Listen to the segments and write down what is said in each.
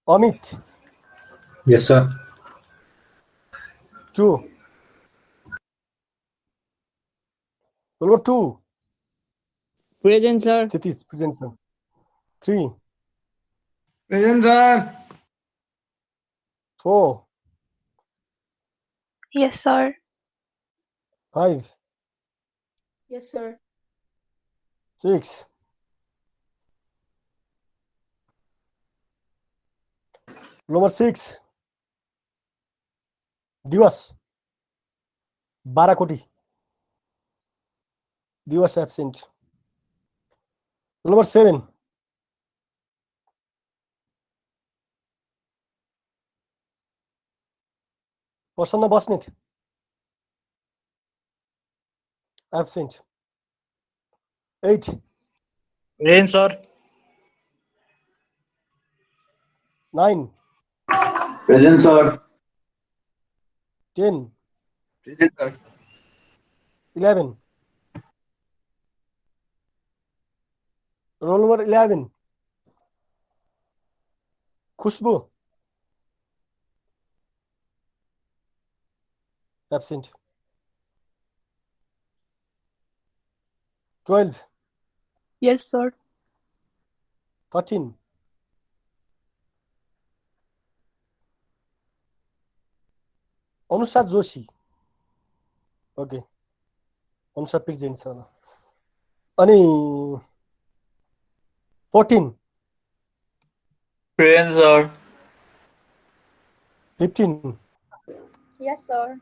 Amit, Yes, sir. 2. Roll number 2. Present, sir. Satish, present, sir. 3. Present, sir. 4. Yes, sir. 5. Yes, sir. 6. Roll number 6. Divas, 12 koti. Divas absent. Roll number 7. Prasanna Basnet, absent. 8. Present, sir. 9. Present, sir. 10. Present, sir. 11. Roll number 11. Khushbu, absent. 12. Yes, sir. 13. Anusha Joshi. Okay. Anusha present छ होला. अनि 14. Present, sir. 15. Yes, sir.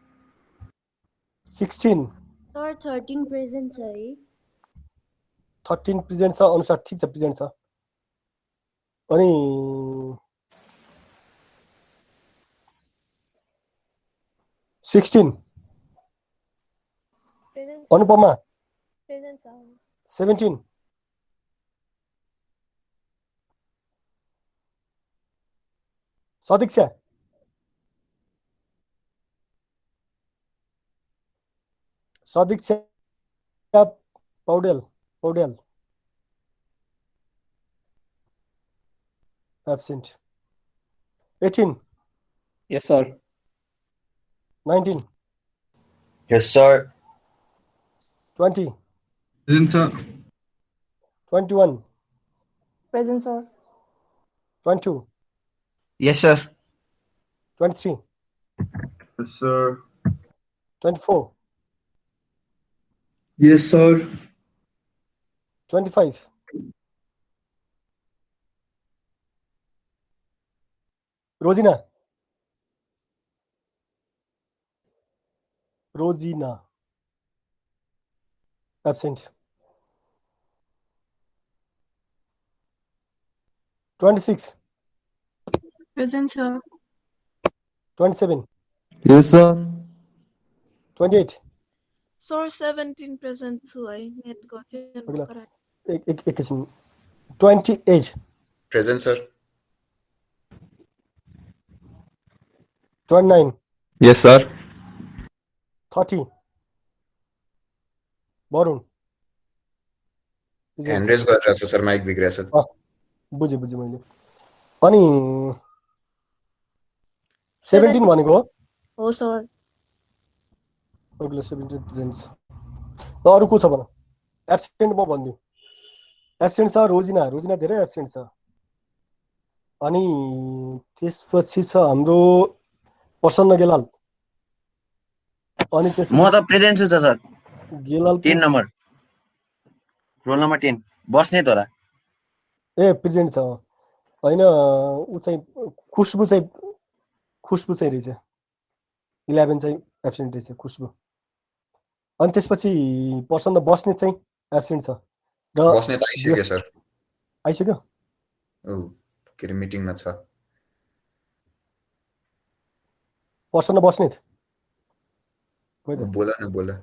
16. Sir, 13 present छ है. 13 present छ. अनुसार ठिक छ, present छ. अनि 16. Present. Anupama. Present, sir. 17. Sadiksha. Sadiksha Paudel. Absent. 18. Yes, sir. 19. Yes, sir. 20. Present, sir. 21. Present, sir. 22. Yes, sir. 23. Yes, sir. 24. Yes, sir. 25. Rosina. Absent. 26. Present, sir. 27. Yes, sir. 28. Sir, 17 present छु है नेट गर्थ्यो करेक्ट एकैछिन. 28. Present, sir. 29. Yes, sir. 30. Varun. Hand raise गरेर छ sir, mic बिग्रेछ. बुझे मैले. अनि 17 भनेको हो? हो सर. अगला 17 प्रेजेन्ट छ. ल अरु को छ भन. एब्सेन्ट म भन्दिउ. एब्सेन्ट छ रोजिना धेरै एब्सेन्ट छ. अनि त्यसपछि छ हाम्रो प्रसन्न गेलाल. अनि त्यसपछि म त प्रेजेन्ट छु त सर. गेलाल 10 नम्बर. रोल नम्बर 10 बस्ने त होला. ए प्रेजेन्ट छ. हैन उ चाहिँ खुशबु चाहिँ रहेछ. 11 चाहिँ एब्सेन्ट रहेछ खुशबु. अनि त्यसपछि प्रसन्न बस्ने चाहिँ एब्सेन्ट छ. र बस्ने त आइसक्यो सर. आइसक्यो? के रे मिटिङमा छ. प्रसन्न बस्ने बोल न बोल रे.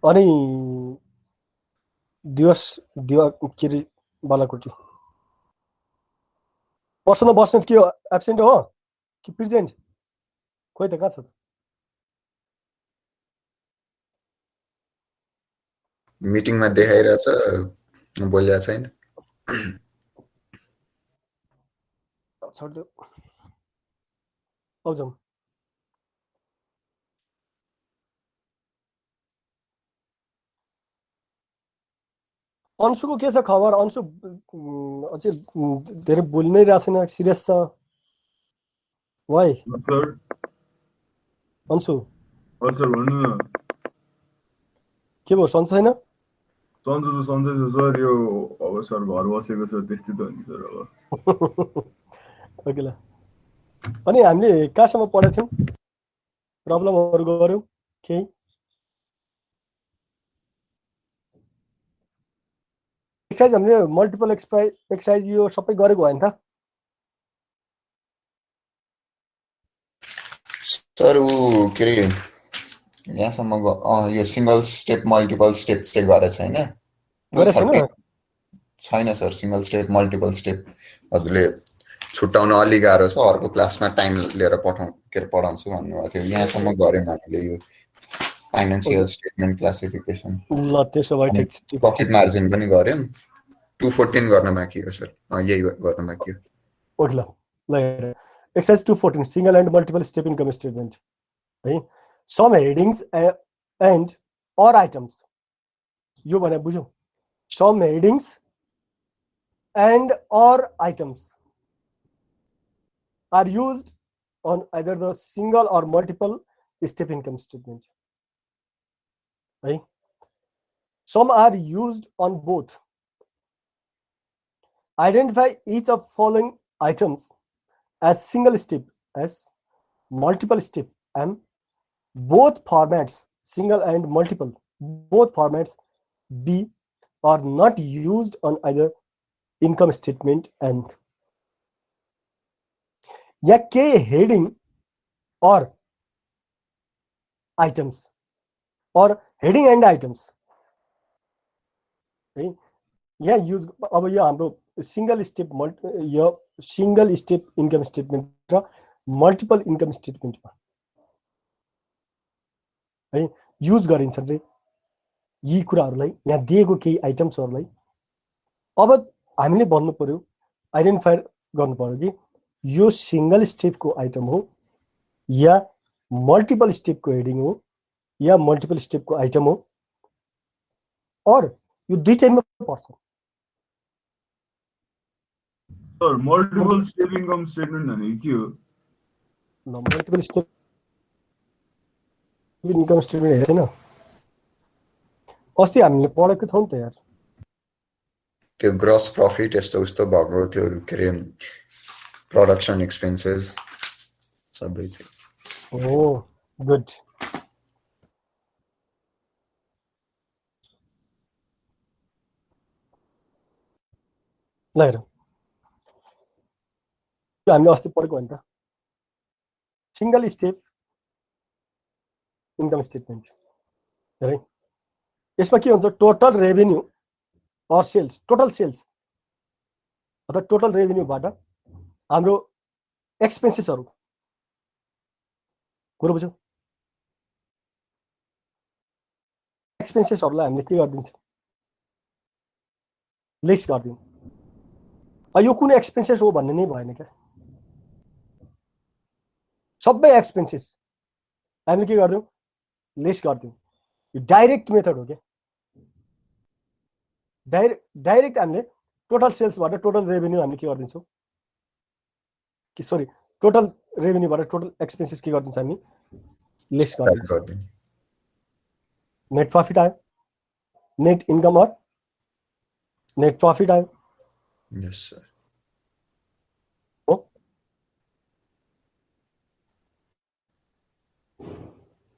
अनि दिवा के रे बालाकोटी. प्रसन्न बस्ने के हो? एब्सेन्ट हो कि प्रेजेन्ट? खोइ त कहाँ छ त? मिटिङमा देखाइरहेछ बोलिरहेको छैन छोड्देऊ अब जाउँ अंशुको के छ खबर अंशु अझै धेरै बोलि नै रहेको छैन सिरियस छ वाइ सर अंशु सर भन्नु न के भयो सन्चै छैन सन्चो त सन्चै छ सर यो अब सर घर बसेको छ त्यस्तै त हो नि सर अब ओके ल अनि हामीले कहाँसम्म पढेको थियौँ प्रब्लमहरू गऱ्यौँ केही एक्सर्साइज हामीले मल्टिपल एक्सर्साइज यो सबै गरेको होइन त सर ऊ के अरे यहाँसम्म यो सिंगल स्टेप मल्टिपल स्टेप चाहिँ गरेको छैन गरेको छैन छैन sir single step multiple step हजुरले छुट्याउन अलि गाह्रो छ अर्को क्लासमा टाइम लिएर पढाउँछु भन्नुभएको थियो यहाँसम्म गऱ्यौँ हामीले यो फाइनेन्सियल स्टेटमेन्ट क्लासिफिकेसन ल त्यसो भए ठिक प्रफिट मार्जिन पनि गऱ्यौँ 214 गर्न बाँकी हो सर यही गर्न बाँकी हो ओके ल हेर exercise 214 single and multiple step income statement है some headings and or items यो भने बुझ्यौ some headings and or items are used on either the single or multiple step income statement. Right? Some are used on both. Identify each of following items as single step, as multiple step, and both formats, single and multiple, both formats B are not used on either income statement and या के heading or items or heading and items है यहाँ use अब यो हाम्रो single step यो single step income statement र multiple income स्टेटमेन्टमा है use गरिन्छ रे यी कुराहरूलाई यहाँ दिएको केही आइटम्सहरूलाई अब हामीले भन्नु पर्यो आइडेन्टिफाई गर्नु पर्यो कि यो सिंगल स्टेपको आइटम हो या मल्टिपल स्टेपको हेडिङ हो या मल्टिपल स्टेपको आइटम हो और यो दुईटैमा पर्छ sir multiple step income statement भनेको के हो ल मल्टिपल स्टेप इन्कम स्टेटमेन्ट हेरेन अस्ति हामीले पढेको थियौँ नि त यार त्यो ग्रस प्रफिट यस्तो उस्तो भएको त्यो के अरे प्रोडक्सन एक्सपेन्सेस सबै थियो ओ गुड ल हेर हामीले अस्ति पढेको होइन त सिंगल स्टेप इन्कम स्टेटमेन्ट है यसमा के हुन्छ total revenue or sales total sales अथवा टोटल रेभेन्यूबाट हाम्रो एक्सपेन्सेसहरू कुरो बुझ्यौ एक्सपेन्सेसहरूलाई हामीले के गरिदिन्छ लिस्ट गरिदिउँ यो कुन एक्सपेन्सेस हो भन्ने नै भएन क्या सबै एक्सपेन्सेस हामीले के गर्दिउँ लिस्ट गरिदिउँ यो डाइरेक्ट मेथड हो क्या डाइरेक्ट हामीले टोटल सेल्सबाट टोटल रेभेन्यू हामीले के गरिदिन्छौँ कि सरी टोटल रेभेन्यूबाट टोटल एक्सपेन्सेस के गरिदिन्छ हामी लिस्ट गरिदिन्छ नेट प्रफिट आयो नेट इन्कम और नेट प्रफिट आयो यस सर हो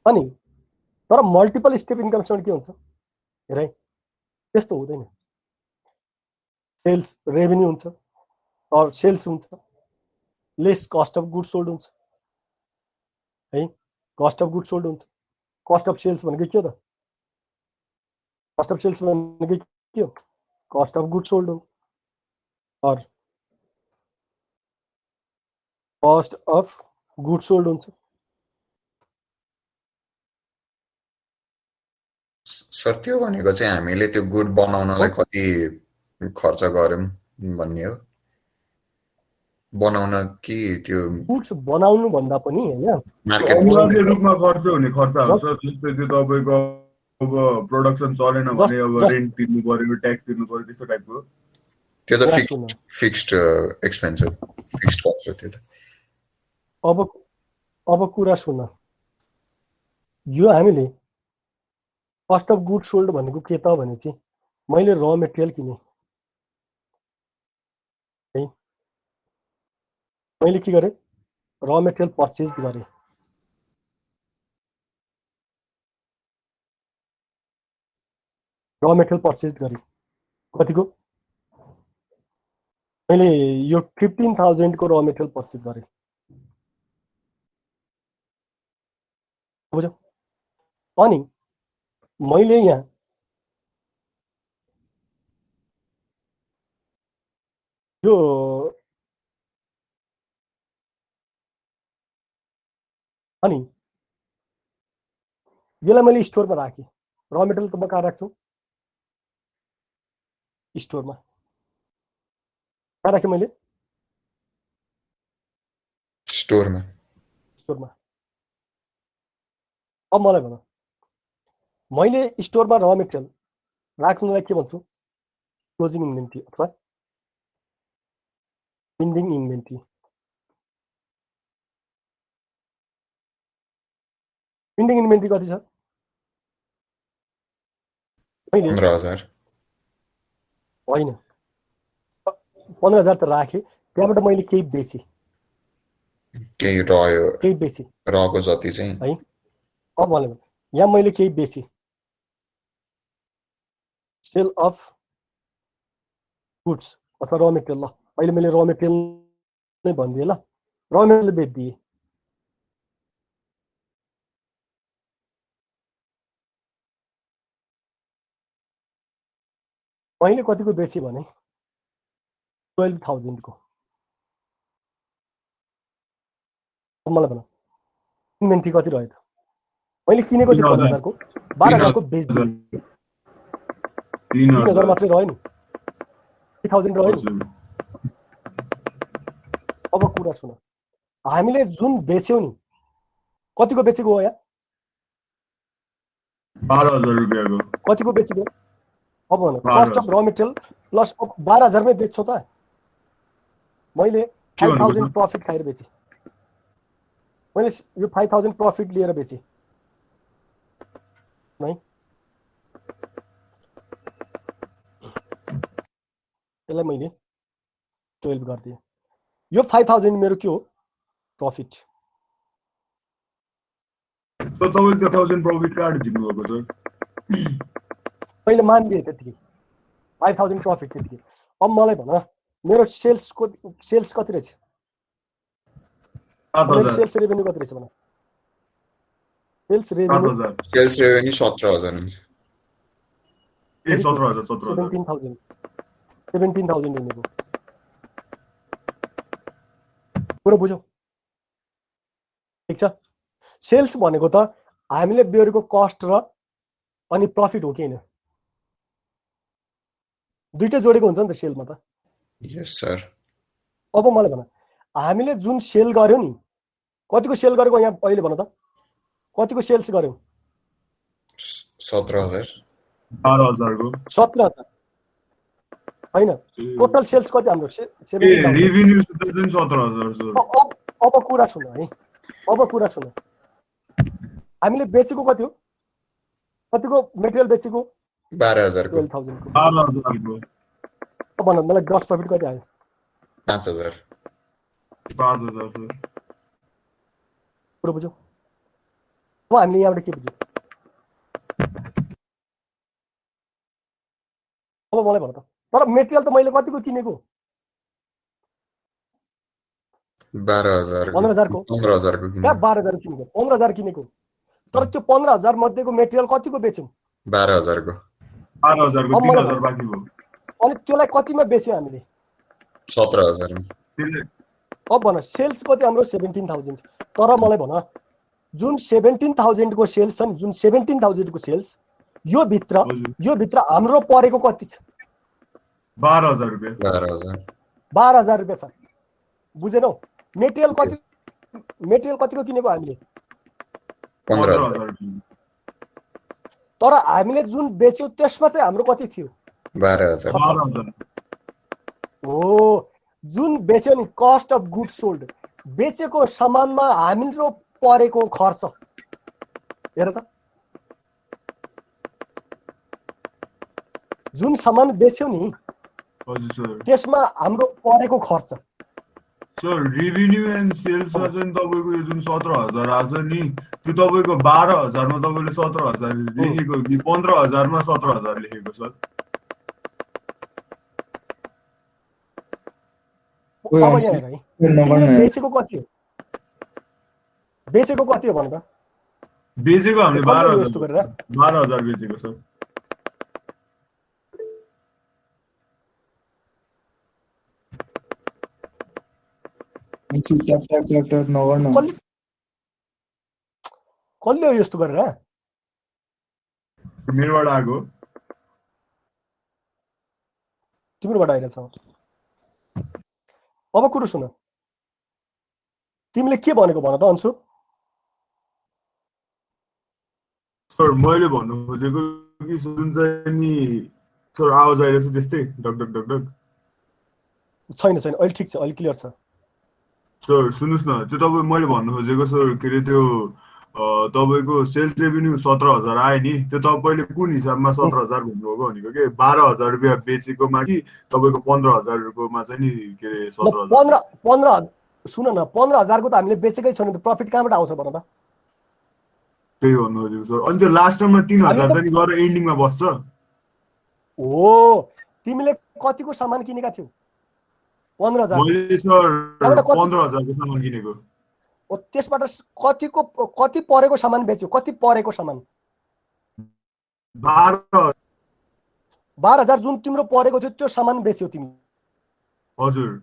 अनि तर मल्टिपल स्टेप इन्कम स्टेटमेन्ट के हुन्छ हेर है त्यस्तो हुँदैन सेल्स रेभेन्यू हुन्छ और सेल्स हुन्छ lace cost of goods sold हुन्छ है कस्ट अफ गुड्स सोल्ड हुन्छ कस्ट अफ सेल्स भनेको के हो त कस्ट अफ सेल्स भनेको के हो कस्ट अफ गुड्स सोल्ड हो और कस्ट अफ गुड्स सोल्ड हुन्छ सर त्यो भनेको चाहिँ हामीले त्यो गुड बनाउनलाई कति खर्च गर्यौं भन्ने हो बनाउन कि त्यो गुड्स बनाउनु भन्दा पनि हैन मार्केट अनिवार्य रूपमा खर्च हुने खर्चहरू सर जस्तै त्यो तपाईँको अब प्रोडक्सन चलेन भने अब रेन्ट तिर्नु पर्यो ट्याक्स तिर्नु पर्यो त्यस्तो टाइपको त्यो त फिक्स्ड एक्सपेन्स हो फिक्स्ड कस्ट हो त्यो त अब कुरा सुन यो हामीले कस्ट अफ गुड सोल्ड भनेको के त भने चाहिँ मैले र मेटेरियल किने है मैले के गरेँ र मेटेरियल पर्चेज गरेँ र मेटेरियल पर्चेज गरेँ कतिको मैले यो 15,000 को र मेटेरियल पर्चेज गरेँ बुझ्यौ अनि मैले यहाँ यो अनि यसलाई मैले स्टोरमा राखेँ र मेटेरियल त म कहाँ राख्छु स्टोरमा कहाँ राखेँ मैले स्टोरमा अब मलाई भन मैले स्टोरमा र मेटेरियल राख्नुलाई के भन्छु क्लोजिङ इन्भेन्ट्री अथवा इन्डिङ इन्भेन्ट्री इन्डिङ इन्भेन्ट्री कति छ मैले 15,000 होइन 15,000 त राखेँ त्यहाँबाट मैले केही बेचेँ केही रह्यो केही बेचेँ रहेको जति चाहिँ है अब मलाई भन यहाँ मैले केही बेचेँ सेल अफ गुड्स अथवा र मेटेरियल ल अहिले मैले र मेटेरियल नै भनिदिएँ ल र मेटेरियल बेचिदिएँ मैले कतिको बेचेँ भने 12,000 को अब मलाई भन इन्भेन्ट्री कति रह्यो त मैले किनेको थिएँ 15,000 को 12,000 को बेचिदिएँ 3,000 मात्रै रह्यो नि 3,000 रह्यो नि अब कुरा सुन हामीले जुन बेच्यौं नि कतिको बेचेको हो यहाँ 12,000 रुपैयाँको कतिको बेचेको अब भन कस्ट अफ र मेटेरियल प्लस 12,000 मै बेच्छौ त मैले 5,000 प्रफिट खाएर बेचेँ मैले यो 5,000 प्रफिट लिएर बेचेँ है यसलाई मैले 12 गरिदिएँ यो 5,000 मेरो के हो प्रफिट त तपाईले 1000 प्रफिट काट दिनु भएको छ मैले मानिदिएँ त्यतिकै 5,000 प्रफिट त्यतिकै अब मलाई भन मेरो सेल्स कति रहेछ 7,000 सेल्स रेभेन्यू कति रहेछ भन सेल्स रेभेन्यू 7,000 सेल्स रेभेन्यू 17,000 हुन्छ ए 17,000 17,000 हुनेको पुरो बुझौ ठीक छ सेल्स भनेको त हामीले बेहोरेको कस्ट र अनि प्रफिट हो कि हैन दुईटा जोडेको हुन्छ नि त सेलमा त यस सर अब मलाई भन हामीले जुन सेल गर्यौ नि कतिको सेल गरेको यहाँ अहिले भन त कतिको सेल्स गर्यौ 17,000 12,000 को 17,000 हैन टोटल सेल्स कति हाम्रो 17,000 रेभेन्यू चाहिँ 17,000 सर अब कुरा सुन है अब कुरा सुन हामीले बेचेको कति हो कतिको मेटेरियल बेचेको 12,000 को 12,000 को 12,000 को अब भन मलाई ग्रस प्रॉफिट कति आयो 5,000 5,000 सर पुरो बुझ्यौ अब हामीले यहाँबाट के बुझ्यौ अब मलाई भन त तर मेटेरियल त मैले कतिको किनेको 12,000 15,000 को 15,000 को क्या 12,000 किनेको 15,000 किनेको तर त्यो 15,000 मध्येको मेटेरियल कतिको बेच्यौ 12,000 को 12,000 को 3,000 बाँकी भयो अनि त्यसलाई कतिमा बेच्यौ हामीले 17,000 अब भन सेल्स कति हाम्रो 17,000 तर मलाई भन जुन 17,000 को सेल्स छ नि जुन 17,000 को सेल्स यो भित्र हजुर हाम्रो परेको कति छ? 12,000 रुपियाँ 12,000 12,000 रुपियाँ छ। बुझेनौ? मेटेरियल कतिको किनेको हामीले? 15,000 15,000 रुपियाँ तर हामीले जुन बेच्यौ त्यसमा चाहिँ हाम्रो कति थियो? 12,000 12,000 हो, जुन बेच्यो नि कस्ट अफ गुड सोल्ड, बेचेको सामानमा हाम्रो परेको खर्च हेर त। जुन सामान बेच्यौ नि हजुर सर त्यसमा हाम्रो परेको खर्च सर रेभिन्यू एन्ड सेल्समा चाहिँ तपाईँको यो जुन 17,000 आछ नि त्यो तपाईँको 12,000 मा तपाईँले 17,000 लेखेको कि 15,000 मा 17,000 लेखेको सर? अब यहाँ हेर है, तिमीले बेचेको कति हो? बेचेको कति हो भन त? बेचेको हामीले कसले यस्तो गरेर 12,000 बेचेको सर। कसले हो यस्तो गरेर? मेरोबाट आएको तिम्रोबाट आइरहेछ। अब कुरो सुन, तिमीले के भनेको भन त अन्सु? सर मैले भन्नु खोजेको कि जुन चाहिँ नि सर आवाज आइरहेछ त्यस्तै डक डक डक डक। छैन अहिले ठिक छ, अहिले क्लियर छ। सर सुन्नुहोस् न, त्यो तपाईँ मैले भन्नु खोजेको सर के अरे त्यो तपाईँको सेल्स रेभिन्यू 17,000 आयो नि, त्यो तपाईँले कुन हिसाबमा 17,000 भन्नुभएको भनेको के 12,000 रुपियाँ बेचेकोमा कि तपाईँको 15,000 कोमा चाहिँ नि के अरे 17,000? 15,000 सुन न, 15,000 को त हामीले बेचेकै छैन, त प्रफिट कहाँबाट आउँछ भन त? त्यही भन्नु खोजेको सर। अनि त्यो लास्ट टर्ममा 3,000 चाहिँ गएर एन्डिङमा बस्छ? हो, तिमीले कतिको सामान किनेका थियौ? 15,000। मैले सर 15,000 को सामान किनेको। ओ त्यसबाट कति परेको सामान बेच्यौ? कति परेको सामान? 12,000 जुन तिम्रो परेको थियो त्यो सामान बेच्यौ तिमी? हजुर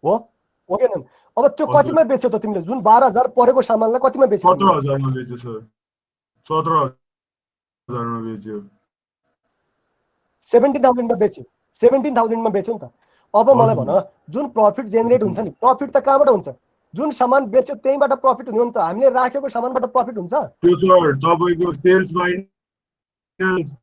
हो, ओके न। अब त्यो कतिमा बेच्यौ त तिमीले? जुन 12,000 परेको सामानलाई कतिमा बेच्यौ? 17,000 मा बेच्यो सर। 17,000 मा बेच्यो। 17,000 मा बेच्यौ? 17,000 मा बेच्यौ नि त। अब मलाई भन, जुन प्रफिट जेनेरेट हुन्छ नि, प्रफिट त कहाँबाट हुन्छ? जुन सामान बेच्यो त्यहीबाट प्रफिट हुने हो नि त। हामीले राखेको सामानबाट प्रफिट हुन्छ? त्यो सर तपाईको सेल्स माइनस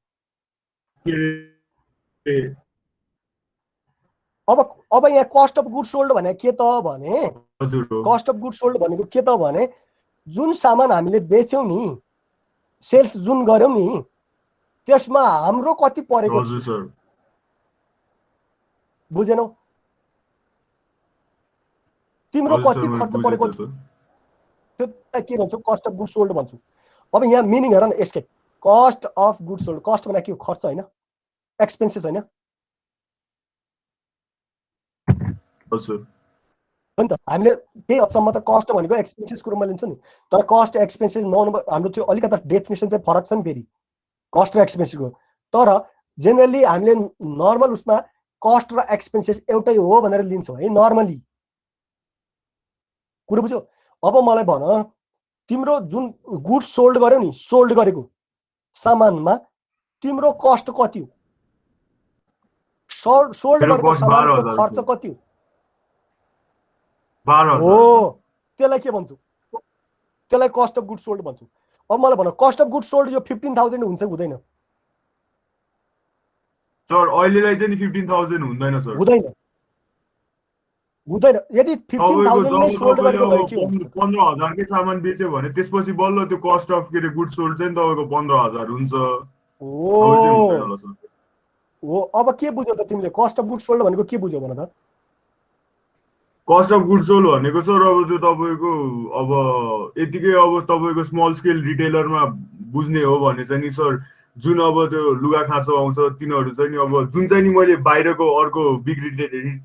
अब यहाँ कस्ट अफ गुड सोल्ड भने के त भने? हजुर कस्ट अफ गुड सोल्ड भनेको के त भने जुन सामान हामीले बेच्यौ नि, सेल्स जुन गर्यौ नि, त्यसमा हाम्रो कति परेको? हजुर सर बुझेनौ? तिम्रो कति खर्च परेको त्यो के भन्छौ? कस्ट अफ गुड सोल्ड भन्छौ। अब यहाँ मिनिङ हेर न यसकै, cost of good sold. Cost भने के हो? खर्च होइन, एक्सपेन्सेस होइन हो नि त। हामीले केही हदसम्म त कस्ट भनेको एक्सपेन्सेसको रूपमा लिन्छौँ नि, तर कस्ट एक्सपेन्सेस नहुनु हाम्रो त्यो अलिकति डेफिनेसन चाहिँ फरक छ नि फेरि कस्ट र एक्सपेन्सेसको। तर जेनरली हामीले नर्मल उसमा कस्ट र एक्सपेन्सेस एउटै हो भनेर लिन्छौँ है, नर्मली। कुरो बुझ्यौ? अब मलाई भन, तिम्रो जुन गुड सोल्ड गर्यौ नि, सोल्ड गरेको सामानमा तिम्रो कस्ट कति हो? सोल्ड गरेको सामानको खर्च कति हो? 12,000 हो, त्यसलाई के भन्छौ? त्यसलाई कस्ट अफ गुड सोल्ड भन्छौ। अब मलाई भन, कस्ट अफ गुड सोल्ड यो 15,000 हुन्छ हुँदैन? सर अहिलेलाई चाहिँ 15,000 हुँदैन सर। हुँदैन। यदि 15,000 नै सोल्ड गरेको भए के हुन्छ? 15,000 कै सामान बेच्यो भने त्यसपछि बल्ल त्यो कस्ट अफ के अरे गुड सोल्ड चाहिँ तपाईँको 15,000 हुन्छ। हो, अब के बुझ्यौ त तिमीले? कस्ट अफ गुड सोल्ड भनेको के बुझ्यौ भन त? कस्ट अफ गुड सोल्ड भनेको सर अब त्यो तपाईँको अब यतिकै अब तपाईँको स्मल स्केल रिटेलरमा बुझ्ने हो भने चाहिँ नि सर, जुन अब त्यो लुगा खाँचो आउँछ तिनीहरू चाहिँ नि अब जुन चाहिँ नि मैले बाहिरको अर्को बिग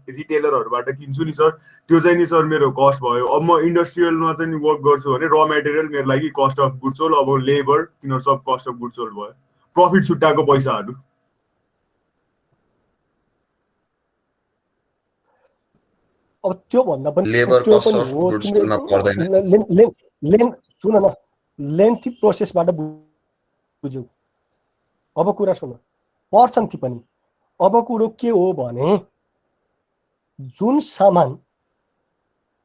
रिटेलरहरूबाट किन्छु नि सर, त्यो चाहिँ नि सर मेरो कस्ट भयो। अब म इन्डस्ट्रियलमा चाहिँ नि वर्क गर्छु भने र मेटेरियल मेरो लागि कस्ट अफ गुड सोल्ड, अब लेबर तिनीहरू सब कस्ट अफ गुड सोल्ड भयो। प्रफिट छुट्टाएको पैसाहरू। अब त्यो भन्दा पनि लेबर कस्ट अफ गुड सोल्डमा पर्दैन। सुन न, लेन्थी प्रोसेसबाट बुझ्यौ। अब कुरा सुन, पर्छन् ती पनि। अब कुरो के हो भने जुन सामान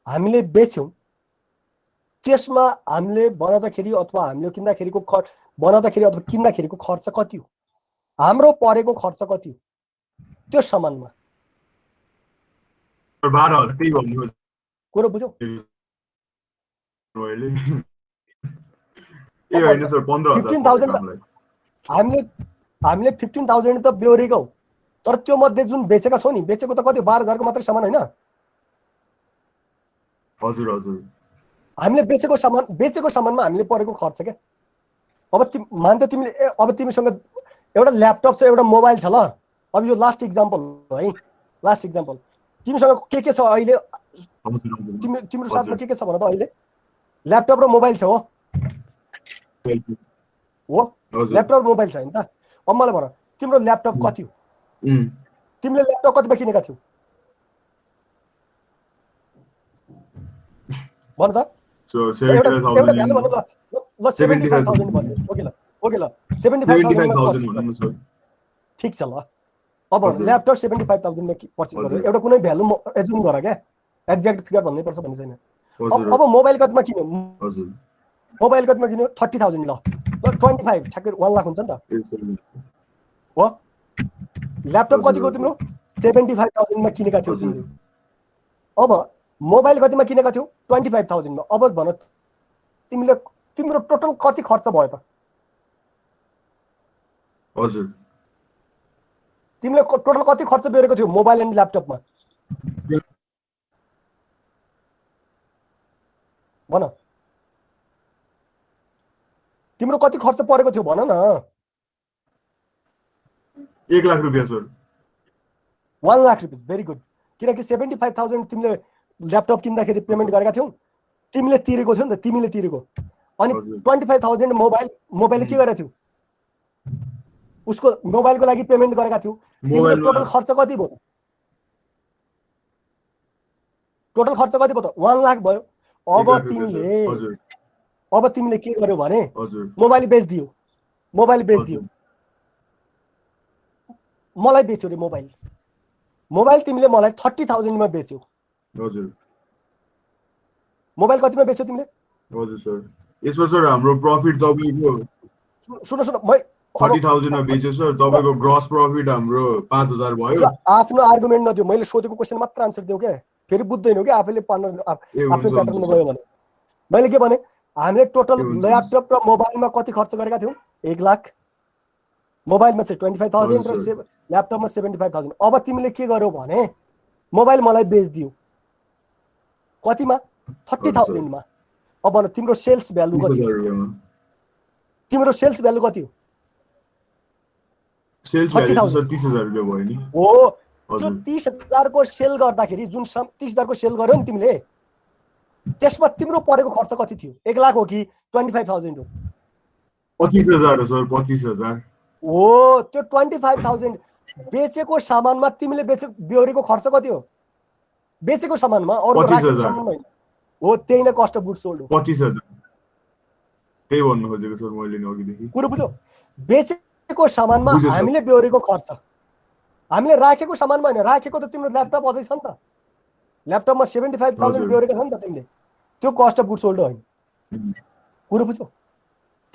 हामीले बेच्यौँ त्यसमा हामीले बनाउँदाखेरि अथवा हामीले किन्दाखेरिको बनाउँदाखेरि अथवा किन्दाखेरिको खर्च कति हो, हाम्रो परेको खर्च कति हो त्यो सामानमा। 12,000 त्यही भन्नु कुरो बुझ्यौ? अहिले ए होइन सर 15,000 हामीले 15,000 त बेहोरेको हो, तर त्यो मध्ये जुन बेचेका छौ नि, बेचेको त कति 12,000 को मात्रै सामान होइन। हजुर हजुर हामीले बेचेको सामानमा हामीले परेको खर्च क्या। अब मान त तिमीले अब तिमीसँग एउटा ल्यापटप छ, एउटा मोबाइल छ ल। अब यो लास्ट इक्जाम्पल हो है, लास्ट इक्जाम्पल। तिमीसँग के छ अहिले? तिम्रो साथमा के छ भन त अहिले? ल्यापटप र मोबाइल छ हो, ल्यापटप र मोबाइल छ नि त। अब मलाई भन तिम्रो ल्यापटप कति हो? तिमीले ल्यापटप कतिमा किनेका थियौ भन त? एउटा भ्यालु भन्नु ल 75,000 भन्नु। ओके ल 75,000 ठिक छ ल। अब ल्यापटप 75,000 मा पर्चेस गर्यो, एउटा कुनै भ्यालु एजुम गर क्या, एक्ज्याक्ट फिगर भन्नै पर्छ भन्ने छैन। अब मोबाइल कतिमा किन्यो? मोबाइल कतिमा किन्यो? 30,000 ल 25 ठ्याक्कै 1 लाख हुन्छ नि त हो। ल्यापटप कतिको तिम्रो? 75,000 मा किनेका थियौ तिमीले। अब मोबाइल कतिमा किनेका थियौ? 25,000 मा। अब भन तिम्रो टोटल कति खर्च भयो त? हजुर तिमीले टोटल कति खर्च बेरेको थियो मोबाइल एन्ड ल्यापटपमा भन? तिम्रो कति खर्च परेको थियो भन न? 1 लाख रुपैयाँ सर। 1 लाख रुपैयाँ, भेरी गुड। किनकि 75,000 तिमीले ल्यापटप किन्दाखेरि पेमेन्ट गरेका थियौ, तिमीले तिरेको थियौ नि त, तिमीले तिरेको। अनि 25,000 मोबाइलले के गरेको थियो? उसको मोबाइलको लागि पेमेन्ट गरेका थियौ। तिमीले टोटल खर्च कति भयो? टोटल खर्च कति भयो त? 1 लाख भयो। अब तिमीले के गर्यौ भने मोबाइल बेच्दियौ। मलाई बेच्यौ रे मोबाइल तिमीले मलाई 30,000 मा बेच्यौ। हजुर मोबाइल कतिमा बेच्यौ तिमीले? हजुर सर। यसमा सर हाम्रो प्रफिट तपाईको सुन म 30,000 मा बेच्यो सर, तपाईको ग्रस प्रफिट हाम्रो 5,000 भयो। आफ्नो आर्गुमेन्ट नदियो, मैले सोधेको क्वेशन मात्र आन्सर दियो के, फेरि बुझ्दैनौ के आफैले आफ्नो प्याटर्नमा गयो भने। मैले के भने हामीले टोटल ल्यापटप र मोबाइलमा कति खर्च गरेका थियौ? 1 लाख। मोबाइलमा चाहिँ 25,000 र ल्यापटपमा 75,000। अब तिमीले के गर्यौ भने मोबाइल मलाई बेच्दियौ कतिमा? 30,000 मा। अब भन तिम्रो सेल्स भ्यालु कति हो? तिम्रो सेल्स भ्यालु कति हो? सेल्स भ्यालु सर 30,000 रुपैयाँ भयो नि। हो, त्यो 30,000 को सेल गर्दाखेरि जुन 30,000 को सेल गर्यौ नि तिमीले, त्यसमा तिम्रो परेको खर्च कति थियो? 1 लाख हो कि 25,000 हो? 25,000 हो सर, 25,000 हो। त्यो 25,000 बेचेको सामानमा तिमीले बेहोरेको खर्च कति हो? बेचेको सामानमा, अरु राखेको सामानमा हैन हो। त्यही नै कस्ट अफ गुड्स सोल्ड हो। 25,000 त्यही भन्नु खोजेको सर मैले नि अघिदेखि। कुरो बुझ्यौ? बेचेको सामानमा हामीले बेहोरेको खर्च, हामीले राखेको सामानमा हैन। राखेको त तिम्रो ल्यापटप अझै छ नि त, ल्यापटपमा 75,000 बेहोरेको छ नि त तिमीले, त्यो कस्ट अफ गुड्स सोल्ड हो हैन। कुरो बुझ्यौ?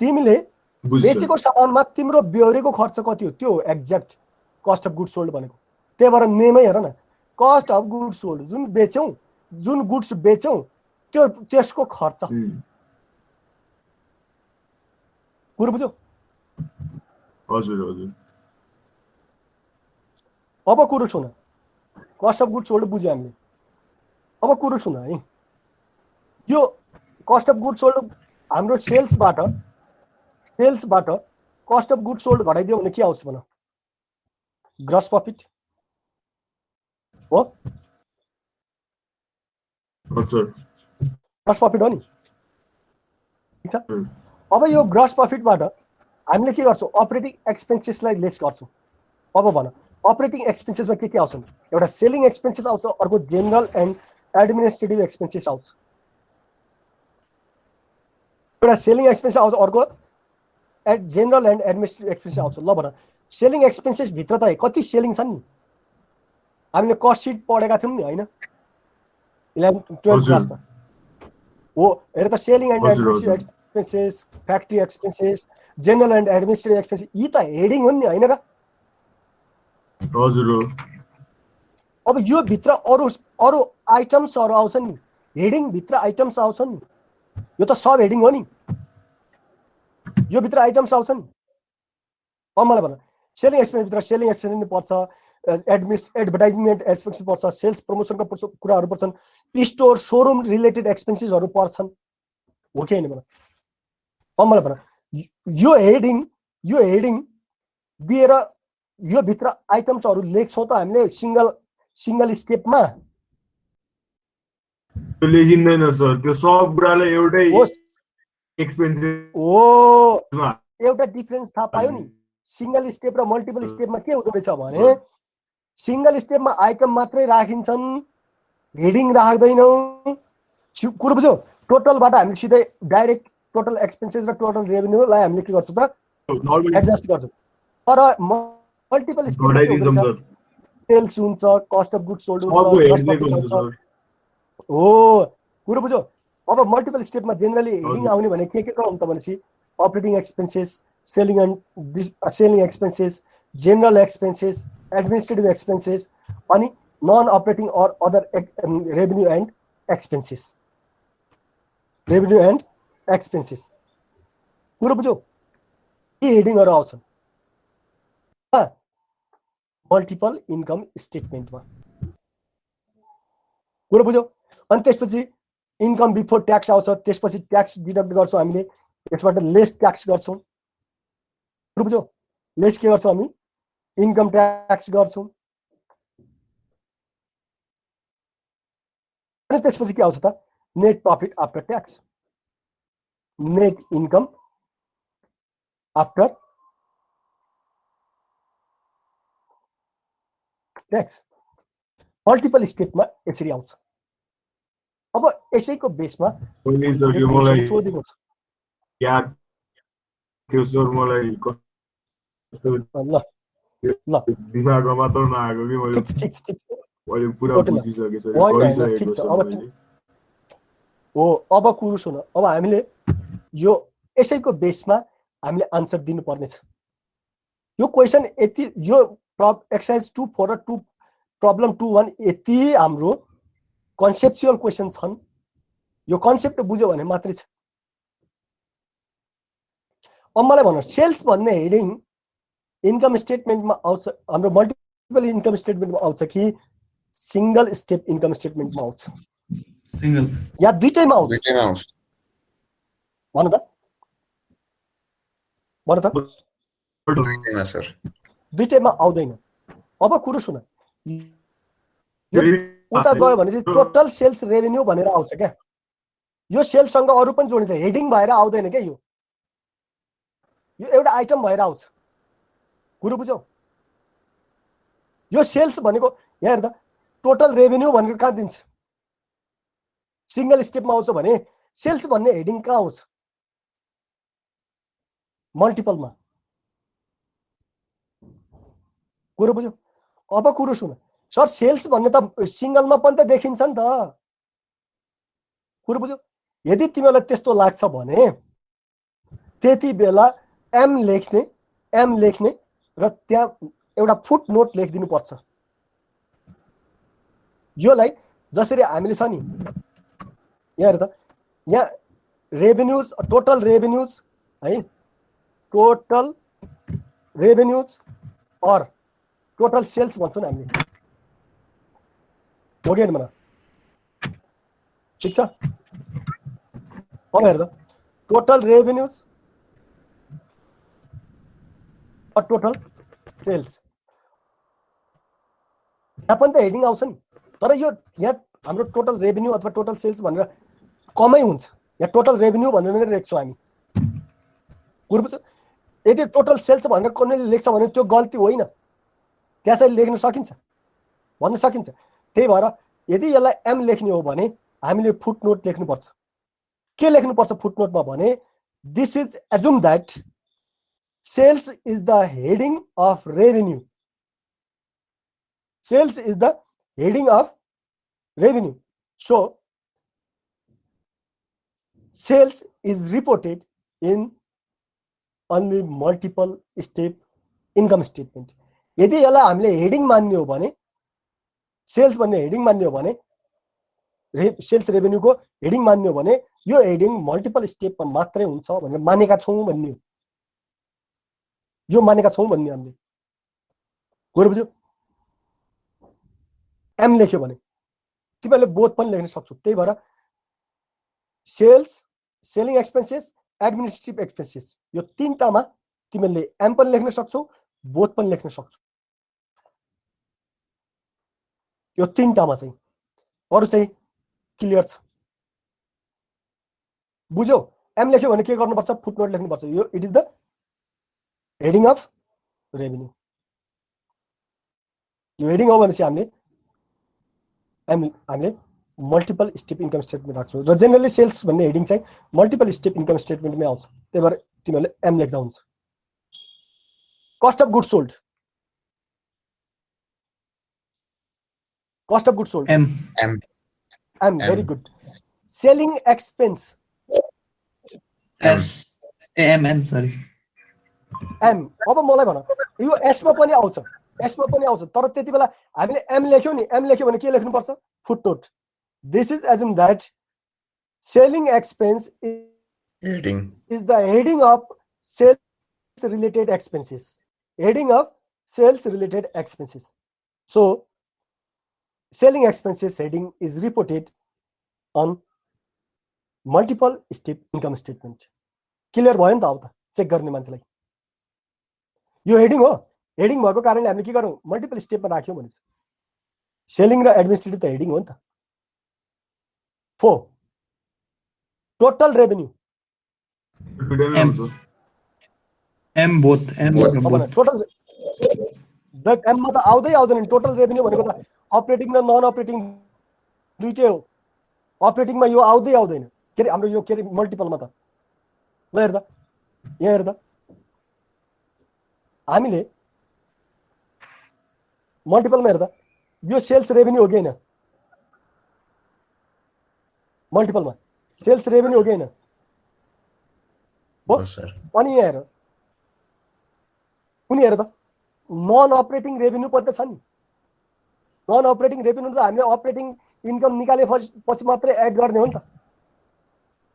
तिमीले बेचेको सामानमा तिम्रो बेहोरेको खर्च कति हो त्यो exact cost of goods sold भनेको। त्यही भएर नेमै हेर न, कस्ट अफ गुड्स सोल्ड। जुन गुड्स बेच्यौ त्यसको खर्च। कुरो बुझ्यौ? हजुर। अब कुरो सुन, कस्ट अफ गुड्स सोल्ड बुझ्यो हामीले। अब कुरो सुन है, यो कस्ट अफ गुड्स सोल्ड हाम्रो सेल्सबाट कस्ट अफ गुड्स सोल्ड घटाइदियो भने के आउँछ भन? ग्रस प्रफिट हो। ग्रस प्रफिट हो नि, ठीक छ? अब यो ग्रस प्रफिटबाट हामीले के गर्छौँ? अपरेटिङ एक्सपेन्सेसलाई लेस गर्छौँ। अब भन अपरेटिङ एक्सपेन्सेसमा के आउँछ? एउटा सेलिङ एक्सपेन्सेस आउँछ, अर्को जेनरल एन्ड एडमिनिस्ट्रेटिभ एक्सपेन्सेस आउँछ। एउटा सेलिङ एक्सपेन्स आउँछ, अर्को जेनरल एन्ड एडमिनिस्ट्रेटिभ एक्सपेन्सेस आउँछ। ल भन सेलिङ एक्सपेन्सेस भित्र त कति सेलिङ छन् नि, हामीले कस्ट सिट पढेका थियौँ नि होइन 11-12 क्लासमा हो। हेर त selling and administrative expenses, factory expenses, general and administrative expenses, यी त हेडिङ हुन् नि होइन र। हजुर हो। अब यो भित्र अरू अरू आइटम्सहरू आउँछन् नि, हेडिङ भित्र आइटम्स आउँछन् नि, यो त सब हेडिङ हो नि, यो भित्र आइटम्स आउँछन् नि। अब मलाई भन सेलिङ एक्सपेन्स भित्र सेलिङ एक्सपेन्स पर्छ, एडभर्टाइजमेन्ट एक्सपेन्सेस पर्छ, सेल्स प्रमोसनको कुराहरू पर्छन्, स्टोर सोरुम रिलेटेड एक्सपेन्सेसहरू पर्छन्, हो कि होइन भन। अब मलाई भन यो हेडिङ दिएर यो भित्र आइटम्सहरू लेख्छौँ त हामीले सिंगल स्टेपमा लेखिँदैन सर, त्यो सब कुरालाई एउटै एक्सपेन्सेस हो। एउटा डिफरेन्स थाहा पायो नि, सिंगल स्टेप र मल्टिपल स्टेपमा के हुँदो रहेछ भने सिंगल स्टेपमा आइटम मात्रै राखिन्छन्, हेडिङ राख्दैनौँ। कुरो बुझ्यौ, टोटलबाट हामीले सिधै डाइरेक्ट टोटल एक्सपेन्सेस र टोटल रेभेन्यूलाई हामीले के गर्छौँ त एडजस्ट गर्छौँ। तर मल्टिपल स्टेपमा सेल्स हुन्छ, कस्ट अफ गुड्स सोल्ड हुन्छ हो। कुरो बुझ्यौ, अब मल्टिपल स्टेपमा जेनरली हेडिङ आउने भने के हुन्छ भनेपछि operating expenses, selling expenses, general expenses, administrative expenses अनि non operating or other revenue and expenses. कुरो बुझ्यौ, यी हेडिङहरू आउँछन् मल्टिपल इन्कम स्टेटमेन्टमा। कुरो बुझ्यौ, अनि त्यसपछि इन्कम बिफोर ट्याक्स आउँछ, त्यसपछि ट्याक्स डिडक्ट गर्छौँ हामीले, त्यसबाट लेस ट्याक्स गर्छौँ। कुरो बुझ्यौ, लेस के गर्छौँ हामी इन्कम ट्याक्स गर्छौँ। अनि त्यसपछि के आउँछ त net profit after tax, net income after tax. Multiple स्टेपमा यसरी आउँछ। अब यसैको बेसमा सोधेको छ याद थियो सर मलाई ल दिमागमा मात्र नआएको कि मैले ठिक अहिले पुरा बुझिसकेँ सर, गरिसकेको छु मैले। हो। अब कुरो सुन, अब हामीले यो यसैको बेसमा हामीले आन्सर दिनुपर्नेछ। यो क्वेसन यति, यो एक्सर्साइज 2.4 र प्रब्लम 2.1 यति हाम्रो कन्सेप्चुअल क्वेसन छन्। यो कन्सेप्ट बुझ्यो भने मात्रै छ। अब मलाई भन सेल्स भन्ने हेडिङ इन्कम स्टेटमेन्टमा आउँछ, हाम्रो मल्टिपल इन्कम स्टेटमेन्टमा आउँछ कि सिंगल स्टेप इन्कम स्टेटमेन्टमा आउँछ? सिंगल या दुईटैमा आउँछ? दुईटैमा आउँछ। भन त दुईटैमा सर, दुईटैमा आउँदैन। अब कुरो सुन, उता गयो भने चाहिँ टोटल सेल्स रेभेन्यू भनेर आउँछ क्या। यो सेल्ससँग अरू पनि जोडिन्छ, हेडिङ भएर आउँदैन क्या, यो एउटा आइटम भएर आउँछ। कुरो बुझ्यौ, यो सेल्स भनेको यहाँ हेर्दा टोटल रेभेन्यू भनेर कहाँ दिन्छ? सिंगल स्टेपमा आउँछ भने सेल्स भन्ने हेडिङ कहाँ आउँछ? मल्टिपलमा। कुरो बुझ्यौ। अब कुरो सुन सर, सेल्स भन्ने त सिंगलमा पनि त देखिन्छ नि त। कुरो बुझ्यौ, यदि तिमीलाई त्यस्तो लाग्छ भने त्यति बेला एम लेख्ने र त्यहाँ एउटा फुट नोट लेखिदिनु पर्छ। योलाई जसरी हामीले छ नि, यहाँ हेर त, यहाँ रेभेन्यूज, टोटल रेभेन्यूज है, टोटल रेभेन्यूज अर टोटल सेल्स भन्छौँ हामीले, हो कि होइन? ठिक छ। अब हेर त, टोटल रेभेन्यूज और टोटल सेल्स, यहाँ पनि त हेडिङ आउँछ नि। तर यो यहाँ हाम्रो टोटल रेभेन्यू अथवा टोटल सेल्स भनेर कमै हुन्छ, यहाँ टोटल रेभेन्यू भनेर नै लेख्छौँ हामी। यदि टोटल सेल्स भनेर कसैले लेख्छ भने त्यो गल्ती होइन, त्यसरी लेख्न सकिन्छ, भन्न सकिन्छ। त्यही भएर यदि यसलाई एम लेख्ने हो भने हामीले फुट नोट लेख्नुपर्छ। के लेख्नुपर्छ फुट नोटमा भने, this is assume that Sales is the heading of revenue. Sales is the heading of revenue. So sales is reported in only multiple step income statement. यदि यसलाई हामीले हेडिङ मान्ने हो भने, सेल्स भन्ने हेडिङ मान्ने हो भने, सेल्स रेभेन्यूको हेडिङ मान्ने हो भने यो हेडिङ मल्टिपल स्टेपमा मात्रै हुन्छ भनेर मानेका छौं भन्ने हो। यो मानेका छौं भन्ने हामीले गरे बुझ्यो। एम लेख्यो भने तिमीले बोथ पनि लेख्न सक्छौ। त्यही भएर sales, selling expenses, administrative expenses यो तीनटामा तिमीले एम पनि लेख्न सक्छौ, बोथ पनि लेख्न सक्छौ। यो तीनटामा चाहिँ अरु चाहिँ क्लियर छ। बुझ्यौ? एम लेख्यो भने के गर्नुपर्छ? फुटनोट लेख्नुपर्छ। यो it is the heading of revenue. यो हेडिङ हो भनेपछि हामीले मल्टिपल स्टेप इन्कम स्टेटमेन्ट राख्छौँ र जेनरली सेल्स भन्ने हेडिङ चाहिँ मल्टिपल स्टेप इन्कम स्टेटमेन्टमै आउँछ। त्यही भएर तिमीहरूले एम लेख्दा हुन्छ। Cost of goods sold, cost of goods sold M very good. Selling expense M sorry M. अब मलाई भन, यो एसमा पनि आउँछ, एसमा पनि आउँछ, तर त्यति बेला हामीले एम लेख्यौ नि, एम लेख्यो भने के लेख्नुपर्छ? Footnote. This is assume that selling expense is the heading of sales related expenses. Heading of sales related expenses. So selling expenses heading is reported on multiple step income statement. Clear भयो नि त? अब त check गर्ने मान्छेलाई यो heading हो। Heading भएको कारणले हामीले के गरौँ? मल्टिपल स्टेपमा राख्यौँ भने सेलिङ र एडमिनिस्ट्रेटिभ त हेडिङ हो नि त। 4 टोटल रेभेन्यू एम बोथ टोटल एममा त आउँदै आउँदैन। टोटल रेभेन्यू भनेको त अपरेटिङ र नन अपरेटिङ दुईटै हो। अपरेटिङमा यो आउँदै आउँदैन। के अरे हाम्रो यो के अरे मल्टिपलमा त ल हेर्दा यहाँ हेर्दा हामीले मल्टिपलमा हेर्दा यो सेल्स रेभेन्यू हो कि हैन? मल्टिपलमा सेल्स रेभेन्यू हो कि हैन? हो सर। अनि यहाँ हेर, कुनी हेर त नन अपरेटिङ रेभेन्यू पनि त छ नि। नन अपरेटिङ रेभेन्यू त हामीले अपरेटिङ इन्कम निकालेपछि मात्रै एड गर्ने हो नि त।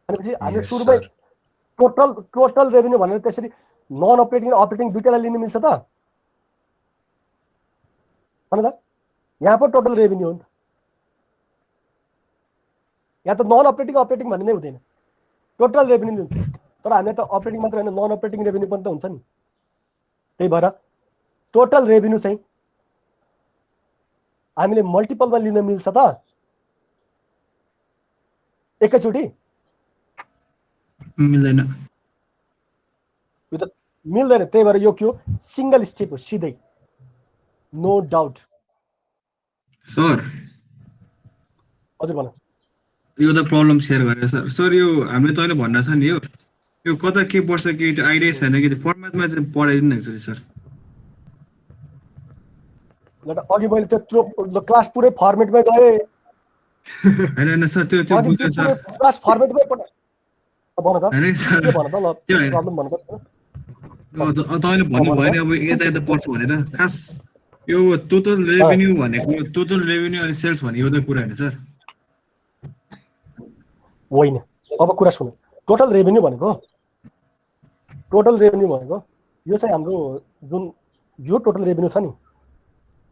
भनेपछि हामीले सुरुमै टोटल रेभेन्यू भनेर त्यसरी नन अपरेटिङ र अपरेटिङ दुईटालाई लिन मिल्छ त? हैन त? यहाँ पनि टोटल रेभेन्यू हो नि त। यहाँ त नन अपरेटिङ अपरेटिङ भन्ने नै हुँदैन, टोटल रेभेन्यू लिन्छ। तर हामीले त अपरेटिङ मात्र हैन, नन अपरेटिङ रेभेन्यू पनि त हुन्छ नि। त्यही भएर टोटल रेभेन्यू चाहिँ हामीले मल्टिपलमा लिन मिल्छ त? एकैचोटी मिल्दैन, यो त मिल्दैन। त्यही भएर यो के हो? सिंगल स्टेप हो सिधै, नो डाउट। सर हजुर भन। यो त प्रब्लम सेयर गरेर सर। सर यो हामीले तैँले भन्न छ नि, यो कता के पर्छ कि आइडिया छैन कि फर्मेटमा चाहिँ पढाइदिनु एकचोटि सर। अघि मैले त्यत्रो क्लास पुरै फर्मेटमै गए। हैन सर, त्यो बुझ्यो सर। क्लास फर्मेटमै भन त हैन सर, के भन त? ल त्यो हैन, प्रब्लम भन त। तैँले भन्नुभयो नि अब यता पर्छ भनेर। खास यो टोटल रेभेन्यू भनेको, टोटल रेभेन्यू अनि सेल्स भनेको एउटा कुरा हैन सर। होइन, अब कुरा सुन। टोटल रेभेन्यू भनेको यो चाहिँ हाम्रो जुन यो टोटल रेभेन्यू छ नि,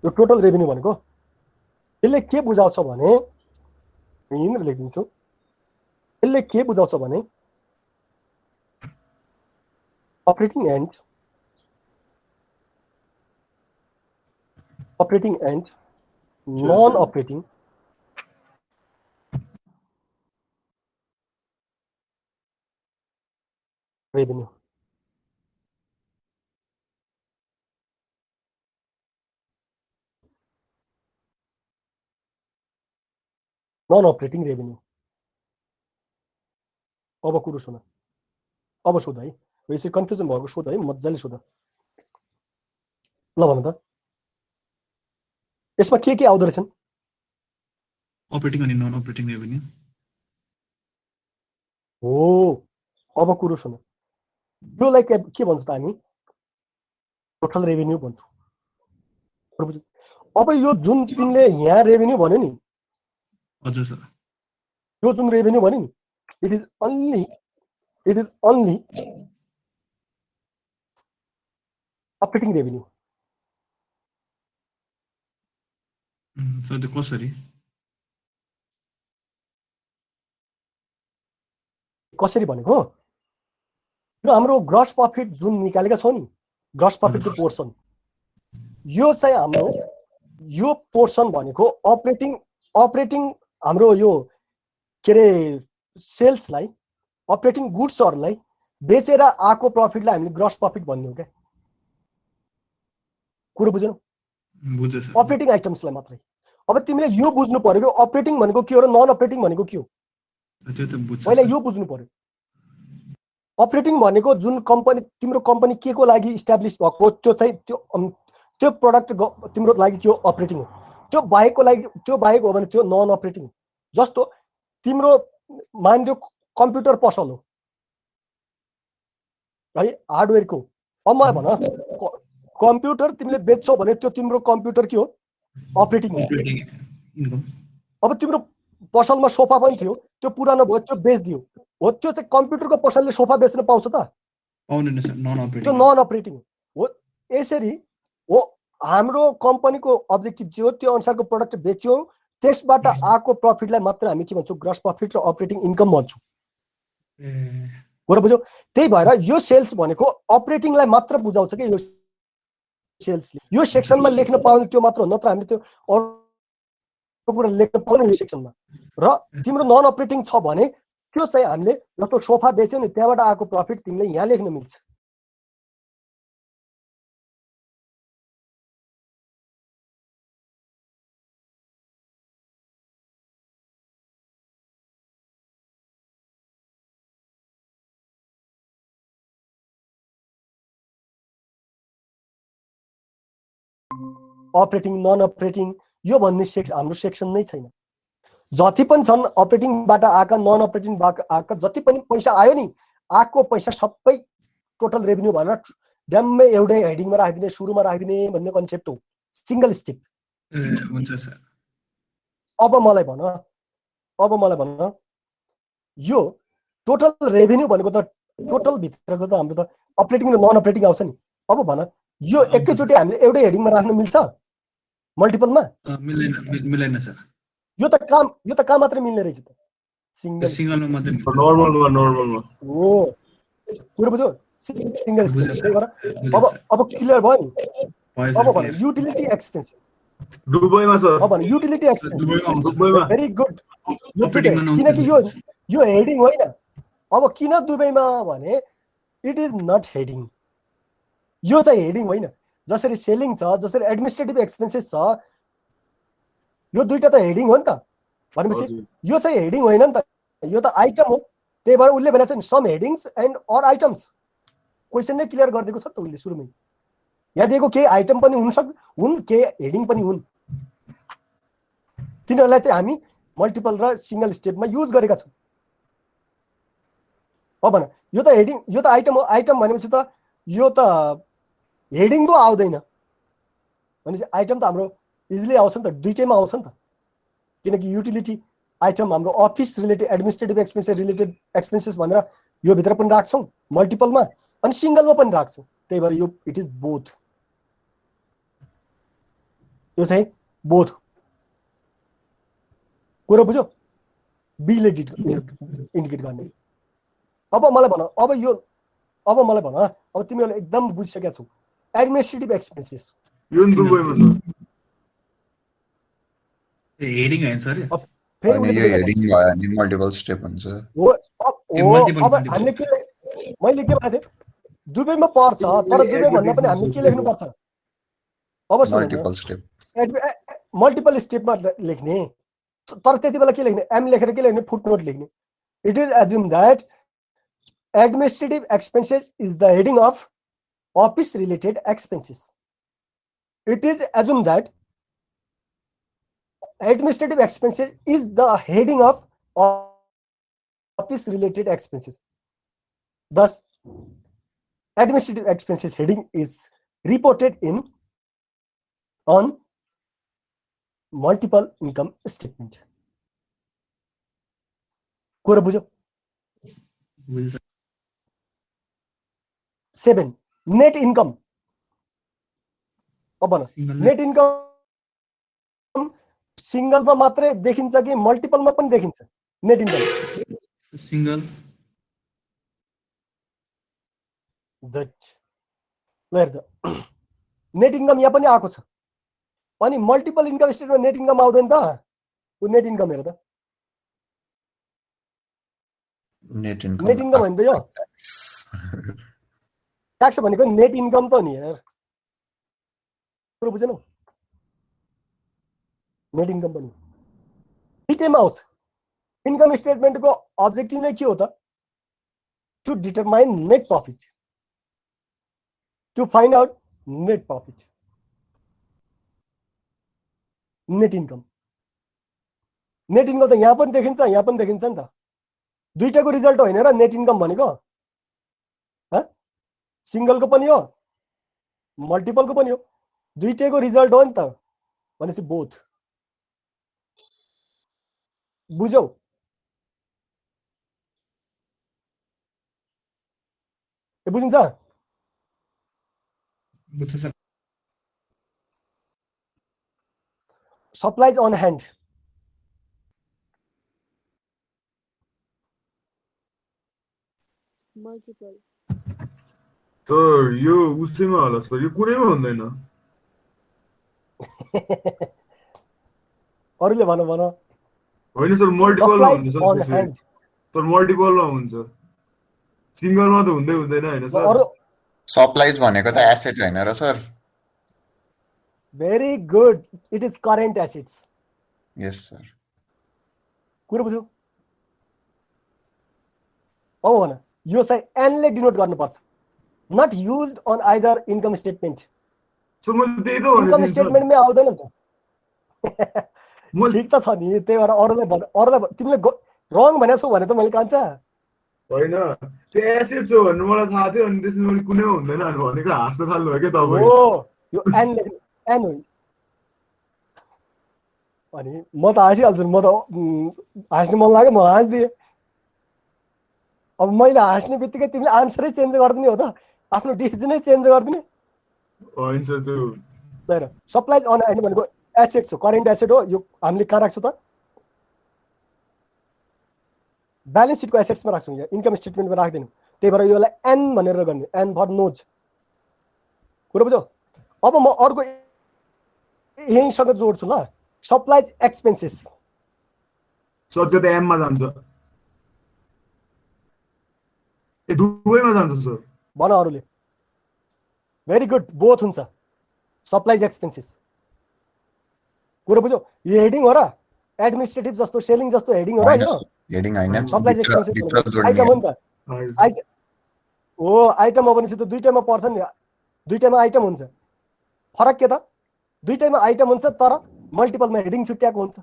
यो टोटल रेभेन्यू भनेको यसले के बुझाउँछ भने, यिनीहरु लेखिदिन्छु। यसले के बुझाउँछ भने operating and non-operating revenue. Non-operating revenue. अब कुरो सुन, अब सोध है। यसरी कन्फ्युजन भएको सोध है, मजाले सोध। ल भन त यसमा के आउँदो रहेछन्? अपरेटिङ अनि नन अपरेटिङ रेभेन्यू। हो, अब कुरो सुन, योलाई के भन्छ त हामी? टोटल रेभेन्यू भन्छौँ। अब यो जुन तिमीले यहाँ रेभेन्यू भन्यो नि, हजुर सर, यो जुन रेभेन्यू भन्यो नि, it is only operating revenue. Sir त्यो कसरी? कसरी भनेको, यो हाम्रो ग्रस प्रफिट जुन निकालेका छौँ नि, ग्रस प्रफिटको पोर्सन, यो चाहिँ हाम्रो यो पोर्सन भनेको अपरेटिङ हाम्रो यो के अरे सेल्सलाई, अपरेटिङ गुड्सहरूलाई बेचेर आएको प्रफिटलाई हामीले ग्रस प्रफिट भन्ने हो क्या। कुरो बुझ्यौ? बुझे सर। अपरेटिङ आइटम्सलाई मात्रै। अब तिमीले यो बुझ्नु पर्यो कि अपरेटिङ भनेको के हो र नन अपरेटिङ भनेको के हो। त्यो त बुझ्छ पहिला सर। यो बुझ्नु पर्यो। अपरेटिङ भनेको जुन कम्पनी, तिम्रो कम्पनी के को लागि इस्टाब्लिस भएको, त्यो चाहिँ त्यो प्रडक्ट तिम्रो लागि त्यो अपरेटिङ हो। त्यो बाहेक हो भने त्यो नन अपरेटिङ हो। जस्तो तिम्रो मानिदियो कम्प्युटर पसल हो है, हार्डवेयरको। अब मलाई भन, कम्प्युटर तिमीले बेच्छौ भने त्यो तिम्रो कम्प्युटर के हो? अपरेटिङ हो। अब तिम्रो पसलमा सोफा पनि थियो, त्यो पुरानो भयो, त्यो बेच्दियो हो, त्यो चाहिँ कम्प्युटरको पसलले सोफा बेच्न पाउँछ त? पाउँदैन सर, नन अपरेटिङ। त्यो नन अपरेटिङ हो। यसरी हो हाम्रो कम्पनीको अब्जेक्टिभ जे हो त्यो अनुसारको प्रोडक्ट बेच्यो, त्यसबाट आएको प्रफिटलाई मात्र हामी के भन्छौँ? ग्रस प्रफिट र अपरेटिङ इन्कम भन्छौँ। कुरा बुझ्यौ? त्यही भएर यो सेल्स भनेको अपरेटिङलाई मात्र बुझाउँछ कि यो सेल्सले। यो सेक्सनमा लेख्न पाउने त्यो मात्र हो, नत्र हामीले त्यो अरू कुरा लेख्न पाउने यो सेक्सनमा। र तिम्रो नन अपरेटिङ छ भने त्यो चाहिँ हामीले जस्तो सोफा बेच्यो नि, त्यहाँबाट आएको प्रफिट तिमीले यहाँ लेख्न मिल्छ। अपरेटिङ नन अपरेटिङ यो भन्ने हाम्रो सेक्सन नै छैन। जति पनि छन् अपरेटिङबाट आएका, नन अपरेटिङबाट आएका, जति पनि पैसा आयो नि, आएको पैसा सबै टोटल रेभेन्यू भनेर ड्याम्मै एउटै हेडिङमा राखिदिने, सुरुमा राखिदिने भन्ने कन्सेप्ट हो, सिङ्गल स्टेप। हुन्छ सर। अब मलाई भन यो टोटल रेभेन्यू भनेको त टोटल भित्रको त हाम्रो त अपरेटिङ र नन अपरेटिङ आउँछ नि। अब भन यो एकैचोटि हामीले एउटै हेडिङमा राख्न मिल्छ मल्टिपलमा? मिल्दैन सर। यो त कहाँ मात्र मिल्ने रहेछ त? सिंगलमा मात्रै मिल्छ। नर्मलमा हो, कुरा बुझ्यौ? Single step. त्यही भएर बुझेँ सर। अब क्लियर भयो नि? भयो अब सर, भन क्लियर। Utility expenses. दुबईमा सर, अब भन युटिलिटी एक्सपेन्सेस। दुबईमा आउँछ। दुबईमा भेरी गुड। अपरेटिङमा नआउँछ। किनकि यो हेडिङ होइन। अब किन दुबईमा भने इट इज नट हेडिङ। यो चाहिँ हेडिङ होइन। जसरी सेलिङ छ, जसरी एडमिनिस्ट्रेटिभ एक्सपेन्सेस छ, यो दुईटा त हेडिङ हो नि त। भनेपछि यो चाहिँ हेडिङ होइन नि त, यो त आइटम हो। त्यही भएर उसले भनेको छ नि some headings and or items. Question नै क्लियर गरिदिएको छ त उसले सुरुमै। यहाँ दिएको केही आइटम पनि हुन्, केही हेडिङ पनि हुन्। तिनीहरूलाई चाहिँ हामी मल्टिपल र सिंगल स्टेपमा युज गरेका छौँ। अब भन यो त हेडिङ, यो त आइटम हो। आइटम भनेपछि त यो त हेडिङ पो आउँदैन भनेपछि आइटम त हाम्रो इजिली आउँछ नि त, दुईटैमा आउँछ नि त। किनकि युटिलिटी आइटम हाम्रो office related, administrative expenses related expenses भनेर यो भित्र पनि राख्छौँ मल्टिपलमा, अनि सिंगलमा पनि राख्छौँ। त्यही भएर यो इट इज बोथ। यो चाहिँ बोथ। कुरा बुझ्यौ? बीले इन्डिकेट गर्ने। अब मलाई भन, अब मलाई भन, अब तिमीहरूले एकदम बुझिसकेका छौ एडमिनिस्ट्रेटिभ एक्सपेन्सेस। यो दुबईमा सर हेडिङ होइन सर। फेरि अनि यो हेडिङ भयो भने मल्टिपल स्टेप हुन्छ। हो। अब हामीले के, मैले के भनेको थिएँ, दुबईमा पर्छ, तर दुबई भन्दा पनि हामीले के लेख्नुपर्छ? अब सुन, मल्टिपल स्टेप, मल्टिपल स्टेपमा लेख्ने। तर त्यति बेला के लेख्ने? एम लेखेर के लेख्ने? फुटनोट लेख्ने। It is assume that administrative expenses is the heading of office related expenses. It is assumed that administrative expenses is the heading of office related expenses. Thus, administrative expenses heading is reported on multiple income statement. कुरा बुझ्यो? 7 net income. अब भन net income सिंगलमा मात्रै देखिन्छ कि मल्टिपलमा पनि देखिन्छ net income? Single that where the net income यहाँ पनि आएको छ अनि मल्टिपल इन्कम स्टेटमेन्टमा नेट इन्कम आउँदैन त? उ नेट इन्कम हेर त, नेट इन्कम नेट इन्कम होइन त यो ट्याक्स भनेको नेट इन्कम त नि यार, कुरो बुझेनौ? नेट इन्कम पनि डिटेलमा आउँछ। इन्कम स्टेटमेन्टको अब्जेक्टिभ नै के हो त? To determine net profit, to find out net profit, net income. Net income त यहाँ पनि देखिन्छ यहाँ पनि देखिन्छ नि त, दुईटाको रिजल्ट होइन र नेट इन्कम भनेको? सिंगलको पनि हो मल्टिपलको पनि हो, दुईटैको रिजल्ट हो नि त भनेपछि बोथ। बुझौ? ए बुझिन्छ? बुझ्छ sir. Supplies on hand multiple. Sir यो उसैमा होला सर, यो कुनैमा हुँदैन। अरूले भन भन। होइन सर मल्टिपलमा हुन्छ सप्लाइज अन ह्यान्ड सर, मल्टिपलमा हुन्छ, सिंगलमा त हुँदैन हैन सर। अरु सप्लाइज भनेको त एसेट होइन र sir? Very good, it is current assets. Yes sir. कुरो बुझ्यौ? अब भन यो चाहिँ एनले डिनोट गर्नुपर्छ, not used on either income statement. Sir मैले त्यही त भनेको इन्कम थिएँ सर। स्टेटमेन्टमै आउँदैन नि त। म ठिक त छ नि, त्यही भएर अरूलाई तिमीले रङ भनेको छौ भने त मैले कान्छ। होइन त्यो एसेट हो भन्नु मलाई थाहा थियो, अनि त्यसमा मैले कुनैमा हुँदैन भनेको हाँस्न थाल्नु भयो क्या तपाईँ। हो यो एन हो। अनि म त हाँसिहाल्छु, म त हाँस्ने मन लाग्यो, म हाँस्दिएँ। अब मैले हाँस्ने बित्तिकै तिमीले आन्सरै चेन्ज गरिदिने हो त, आफ्नो डिसिजनै चेन्ज गरिदिने। होइन सर त्यो तर सप्लाइज अन ह्यान्ड भनेको एसेट्स हो, करेन्ट एसेट हो। यो हामीले कहाँ राख्छौँ त? ब्यालेन्स सिटको एसेट्समा राख्छौँ, यहाँ इन्कम स्टेटमेन्टमा राख्दैनौँ। त्यही भएर यसलाई एन भनेर गर्ने, एन फर नोज। कुरो बुझ्यौ? अब म अर्को यहीँसँग जोड्छु ल, सप्लाइज एक्सपेन्सेस। सर त्यो त एममा जान्छ, ए दुवैमा जान्छ सर। भन अरूले। भेरी गुड, बोथ हुन्छ सप्लाइज एक्सपेन्सेस। कुरो बुझ्यौ? यो हेडिङ हो र, एडमिनिस्ट्रेटिभ जस्तो सेलिङ जस्तो हेडिङ हो र यो हेडिङ हैन, सप्लाइज एक्सपेन्सेस आइटम हो नि त। हो आइटम हो भनेपछि त दुईटैमा पर्छ नि, दुईटैमा आइटम हुन्छ। फरक के त? दुईटैमा आइटम हुन्छ तर मल्टिपलमा हेडिङ छुट्याएको हुन्छ,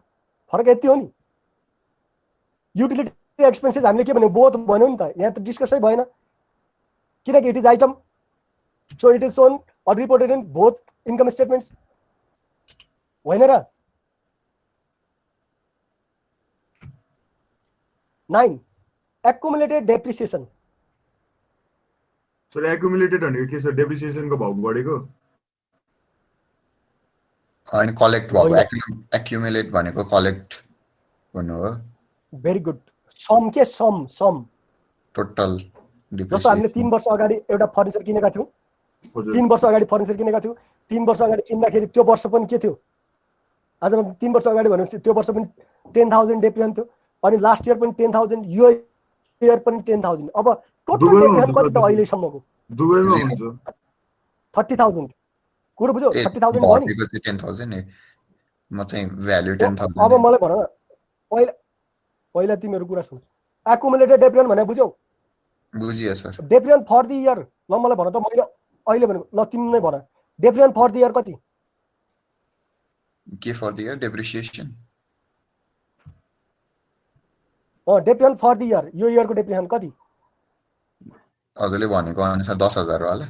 फरक यति हो नि। युटिलिटी एक्सपेन्सेस हामीले के भन्यो? बोथ भन्यो नि त, यहाँ त डिस्कसै भएन किनकि it is item, so it is shown or reported in both income statements, होइन र? 9 एक्युमुलेटेड डेप्रिसिएसन। सर एक्युमुलेटेड भनेको के सर? डेप्रिसिएसनको भाउ बढेको होइन, कलेक्ट भएको। एक्युमुलेट भनेको कलेक्ट भन्नु हो। भेरी गुड, सम के सम टोटल जस्तो हामीले 3 वर्ष अगाडि एउटा फर्निचर किनेका थियौँ, 3 वर्ष अगाडि फर्निचर किनेका थियौँ, 3 वर्ष अगाडि किन्दाखेरि त्यो वर्ष पनि के थियो? आज 3 वर्ष अगाडि भनेपछि त्यो वर्ष पनि 10,000 डेप्रिसिएसन थियो, अनि लास्ट इयर पनि 10,000, यो इयर पनि 10,000। अब टोटल डेप्रिसिएसन कति त अहिलेसम्मको? दुवैमा हुन्छ 30,000। कुरो बुझ्यौ? 30,000 भयो नि। 10,000 म चाहिँ भ्याल्यु 10,000। अब मलाई भन न, पहिला तिमीहरू कुरा सुन, एक्युमुलेटेड डेप्रिसिएसन भने बुझ्यौ? बुझियो सर डेप्रियन फर द इयर ल मलाई भन त मैले अहिले भनेको ल तिमी नै भन डेप्रियन फर द इयर कति के फर द इयर डेप्रिसिएसन डेप्रियन फर द इयर यो इयरको डेप्रियन कति हजुरले भनेको अनुसार 10,000 होला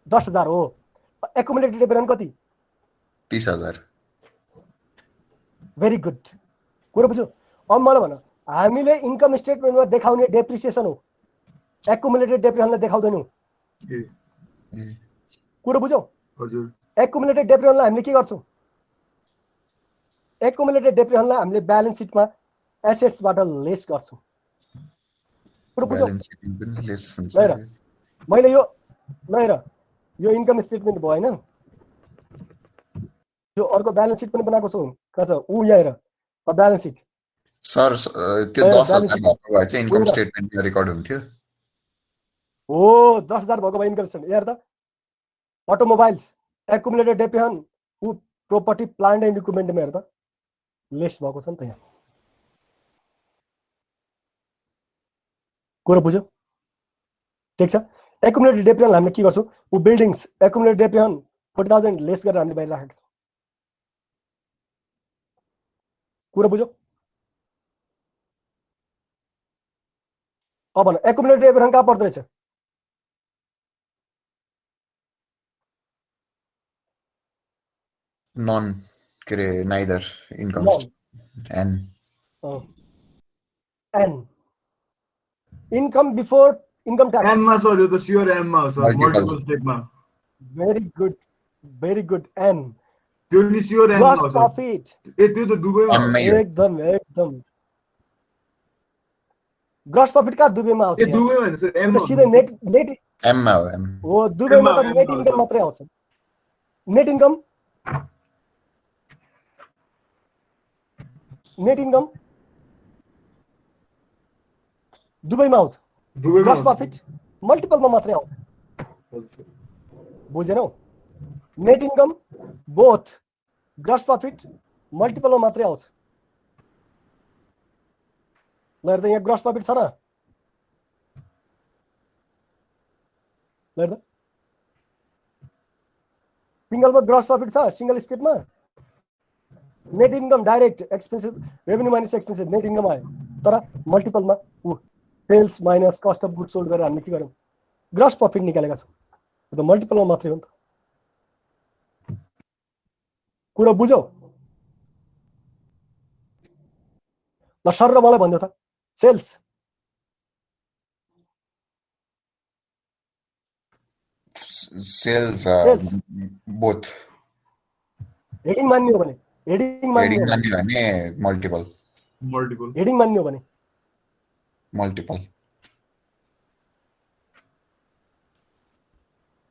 10,000 हो एकुमुलेटेड डेप्रियन कति 30,000 भेरी गुड कुरो बुझ्यौ अब मलाई भन हामीले इन्कम स्टेटमेन्टमा देखाउने डेप्रिसिएसन हो एकुमुलेटेड डेप्रियनलाई देखाउँदैनौँ कुरो बुझ्यौ हजुर एकुमुलेटेड डेप्रियनलाई हामीले के गर्छौँ एकुमुलेटेड डेप्रियनलाई हामीले ब्यालेन्स सिटमा एसेट्सबाट लेस गर्छौँ कुरो बुझ्यौ ब्यालेन्स सिट पनि लेस हुन्छ ल हेर मैले यो ल हेर यो इन्कम स्टेटमेन्ट भयो हैन यो अर्को ब्यालेन्स सिट पनि बनाएको छौ कहाँ छ ऊ यहाँ हेर ब्यालेन्स सिट सर त्यो ए, 10,000 balance sheet. भएको भए चाहिँ इन्कम हुन्छ। स्टेटमेन्टमा रेकर्ड हुन्थ्यो हो 10,000 भएको भए इन्कम स्टेटमेन्ट हेर त अटोमोबाइल्स एकुमुलेटेड डेप्रियन ऊ प्रोपर्टी प्लान्ट एन्ड इक्विपमेन्टमा हेर त लेस भएको छ नि त यहाँ कुरो बुझ्यौ ठिक छ एकुमुलेटेड डेप्रियन हामीले के गर्छौँ ऊ बिल्डिङ्स एकुमुलेटेड डेप्रियन 40,000 लेस गरेर हामीले बाहिर राखेको छौँ कुरो बुझ्यौ अब भन एकुमुलेटेड डेप्रियन कहाँ पर्दो रहेछ नन के अरे neither income and an income before income tax एममा सर यो त स्योर एममा हो सर Multiple. मल्टिपल स्टेपमा भेरी गुड एन त्यो नि स्योर एममा ग्रस हो सर प्रॉफिट ए त्यो त दुबईमा हो। एममै हो एकदम ग्रस प्रॉफिट का दुबईमा आउँछ ए यहाँ? दुबईमा होइन सर यो एममा त सिधै नेट एममा हो एम हो दुबईमा त एममा नेट हो इन्कम सर। मात्रै आउँछ नेट इन्कम दुबईमा आउँछ दुबईमा ग्रस हो। प्रॉफिट मल्टिपलमा मात्रै आउँछ बुझेनौ net income both gross profit मल्टिपलमा मात्रै आउँछ ल हेर त यहाँ ग्रस प्रॉफिट छ र ल हेर त सिंगलमा ग्रस प्रॉफिट छ सिंगल स्टेपमा net income direct expenses revenue minus expenses net income आयो तर मल्टिपलमा ऊ sales minus cost of good sold गरेर हामीले के गर्यौँ ग्रस प्रॉफिट निकालेका छौँ त्यो त मल्टिपलमा मात्रै हो नि त कुरा बुझ्यौ ल सर र मलाई भन्दै त sales sales Sales. Both heading मान्ने हो भने हेडिङ मान्ने हेडिङ हो भने मान्यो भने मल्टिपल मल्टिपल हेडिङ मान्ने हो भने multiple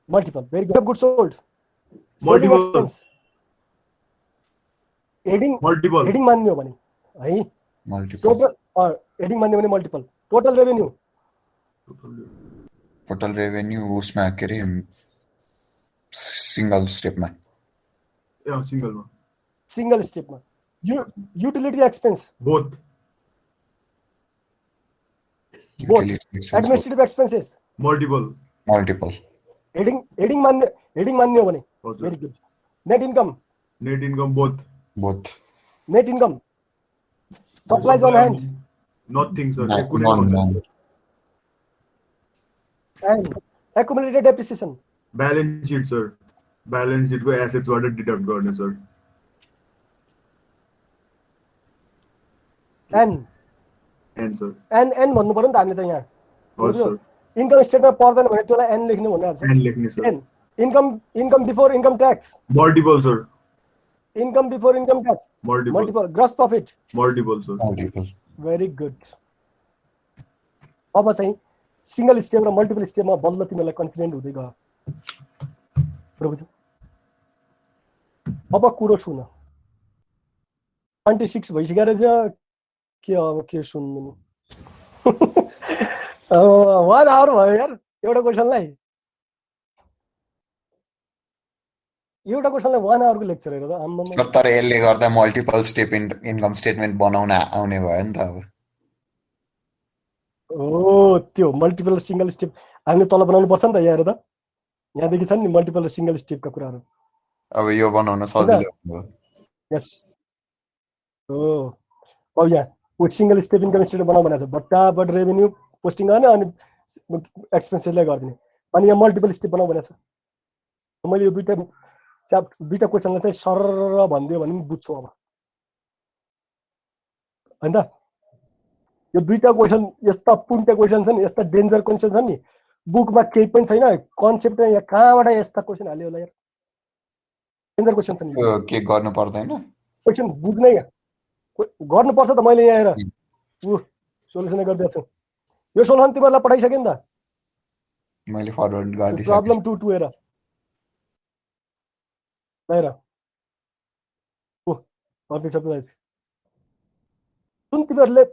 multiple very good sold selling Multiple. Expense multiple heading मान्ने हो भने है मल्टिपल टोटल हेडिङ मान्ने हो भने multiple total revenue total revenue उसमा के अरे सिंगल स्टेपमा ए सिंगलमा सिंगल स्टेपमा utility expense both administrative expenses multiple multiple heading मान्ने हो भने हजुर very good net income net income both both net income supplies on hand nothing sir non and accumulated depreciation balance sheet sir balance सिटको एसेट्सबाट deduct गर्ने sir and and sir एन भन्नु पर्यो नि त हामीले त यहाँ हजुर सर इन्कम स्टेटमेन्ट पर्दैन भने त्यसलाई एन लेख्नु भनिहाल्छ एन्ड लेख्ने sir N income before income tax multiple sir income before income tax multiple multiple gross profit multiple sir multiple very good अब चाहिँ सिंगल स्टेप र मल्टिपल स्टेपमा बल्ल तिमीलाई कन्फिडेन्ट हुँदै गयो प्रभु अब कुरो छु न 26 भइसक्यो रहेछ के अब के सुन्नु 1 आवर भयो यार एउटा क्वेसनलाई 1 आवरको लेक्चर हेर त आम्मामा सर तर यसले गर्दा मल्टिपल स्टेप इन्कम स्टेटमेन्ट बनाउन आउने भयो नि त अब हो त्यो मल्टिपल र सिंगल स्टेप हामीले तल बनाउनु पर्छ नि त यहाँ हेर त यहाँदेखि छ नि मल्टिपल र सिंगल स्टेपका कुराहरू अब यो बनाउन सजिलो भयो यस हो अब यहाँ सिंगल स्टेप इन्कम स्टेटमेन्ट बनाऊ भनेको छ बट्टाबट रेभेन्यू पोस्टिङ गर्ने अनि एक्सपेन्सेसलाई गरिदिने अनि यहाँ मल्टिपल स्टेप बनाऊ भनेको छ मैले यो दुईटा क्वेसनलाई चाहिँ सरर भनिदियो भने पनि बुझ्छु अब होइन त यो दुईटा क्वेसन यस्ता पुण्य क्वेसन छन् यस्ता डेन्जर क्वेसन छन् नि बुकमा केही पनि छैन कन्सेप्ट यहाँ कहाँबाट यस्ता क्वेसन हाल्यो होला यार डेन्जर क्वेसन छन् यो के गर्नु पर्दैन क्वेसन बुझ्नै गर्नुपर्छ त मैले यहाँ हेर सोल्युसन गरिदिएको छु यो सोल्युसन तिमीहरूलाई पठाइसकेँ नि त मैले फरवर्ड गरिदिएँ प्रब्लम 2 हेर हेर अर्को सबै जुन तिमीहरूले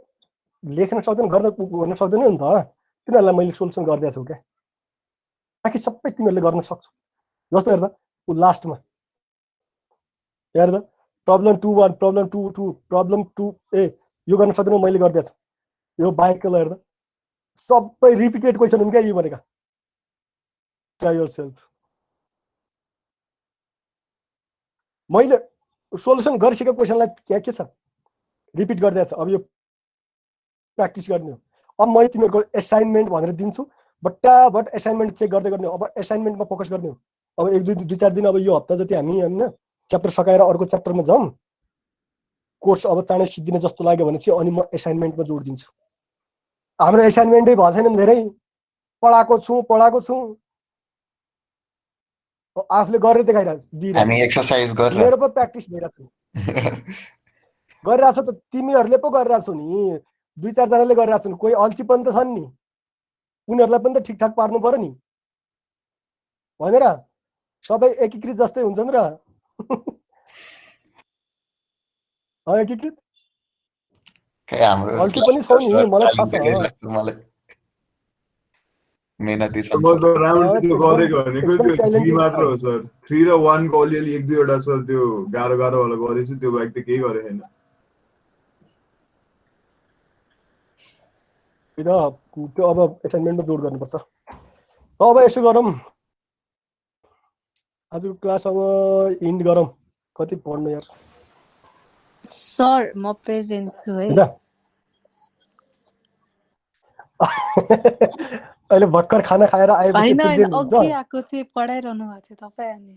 लेख्न सक्दैन गर्न सक्दैन नि त तिनीहरूलाई मैले सोल्युसन गरिदिएको छु क्या बाँकी सबै तिमीहरूले गर्न सक्छौ जस्तो हेर्दा लास्टमा हेर्दा प्रब्लम 2 प्रब्लम 2 प्रब्लम 2 यो गर्न सक्दैन मैले गरिदिएको छु यो बाहेकलाई हेर्दा सबै रिपिटेड क्वेसन हुन् क्या यो भनेका ट्राई योरसेल्फ मैले सोल्युसन गरिसकेको क्वेसनलाई के छ रिपिट गरिदिएको छ अब यो प्र्याक्टिस गर्ने हो अब मैले तिमीहरूको एसाइनमेन्ट भनेर दिन्छु बट्टाबट एसाइनमेन्ट चेक गर्दै गर्ने हो अब एसाइनमेन्टमा फोकस गर्ने हो अब एक दुई चार दिन अब यो हप्ता जति हामी होइन च्याप्टर सकाएर अर्को च्याप्टरमा जाउँ कोर्स अब चाँडै सिद्धिने जस्तो लाग्यो भने चाहिँ अनि म एसाइनमेन्टमा जोड दिन्छु हाम्रो एसाइनमेन्टै भएको छैन धेरै पढाएको छु आफूले गरेर देखाइरहेको हामी एक्सरसाइज गरेर मेरो पो प्र्याक्टिस भइरहेको छ गरिरहेको छ त तिमीहरूले पो गरिरहेको छौ नि 2-4 जनाले गरिरहेको छन् कोही अल्छी पनि त छन् नि उनीहरूलाई पनि त ठिकठाक पार्नु पर्यो नि होइन र सबै एकीकृत जस्तै हुन्छन् र एकीकृत हाम्रो अल्छी पनि छौ नि मलाई थाहा छ मलाई मेहनती छ म त राम्रोसित गरेको भनेको त्यो 3 मात्र हो सर 3 र 1 को अलिअलि एक दुईवटा सर त्यो गाह्रो वाला गरेछु त्यो बाहेक त केही गरे छैन त्यो अब एसाइनमेन्टमा जोड गर्नुपर्छ अब यसो गरौँ आजको क्लास अब इन्ड गरौँ कति पढ्नु यार सर म प्रेजेन्ट छु है अहिले भर्खर खाना खाएर आएपछि प्रेजेन्ट हुन्छ अघि आएको थिए पढाइरहनु भएको थियो तपाईँ अनि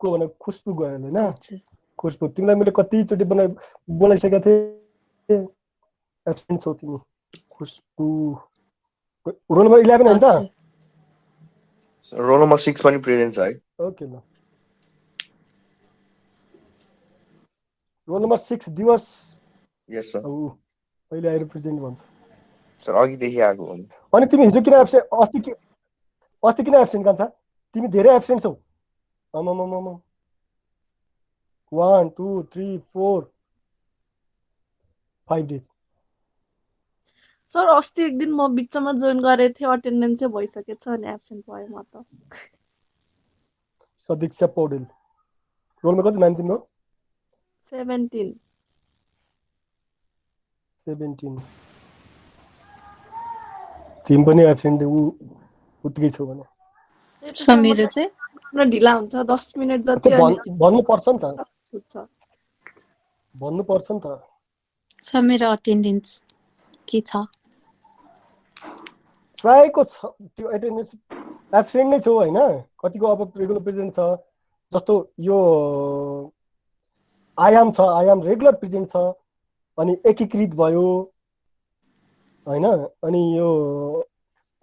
को भने खुसबु गयो हैन खुसबु तिमीलाई मैले कतिचोटि बोलाइसकेको थिएँ एब्सेन्ट छौ तिमी खुसबु रोल नम्बर 11 हैन त रोल नम्बर 6 पनि प्रेजेन्ट छ है ओके ल रोल नम्बर 6 दिवस यस सर अहिले आएर प्रेजेन्ट भन्छ सर अघि देखि आएको हो अनि तिमी हिजो किन एब्सेन्ट अस्ति किन एब्सेन्ट कान्छ तिमी धेरै एब्सेन्ट छौ आमामामा 1 2 3 4 5 डेज सर अस्ति एक दिन म बिचमा जोइन गरेको थिएँ अटेन्डेन्स चाहिँ भइसकेको छ अनि एब्सेन्ट भयो म त सदीक्षा पौडेल रोलमा कति नाम तिम्रो 17 तिमी पनि एब्सेन्ट उत्तिकै छौ भने समीर चाहिँ न ढिला हुन्छ 10 मिनेट जति भन्नु पर्छ नि त भन्नु पर्छ नि त समीर अटेन्डेन्स के छ ट्राईको छ त्यो एटेन्डेन्स एब्सेन्ट नै छौ हैन कतिको अब रेगुलर प्रेजेन्ट छ जस्तो यो आयाम रेगुलर प्रेजेन्ट छ अनि एकीकृत भयो हैन अनि यो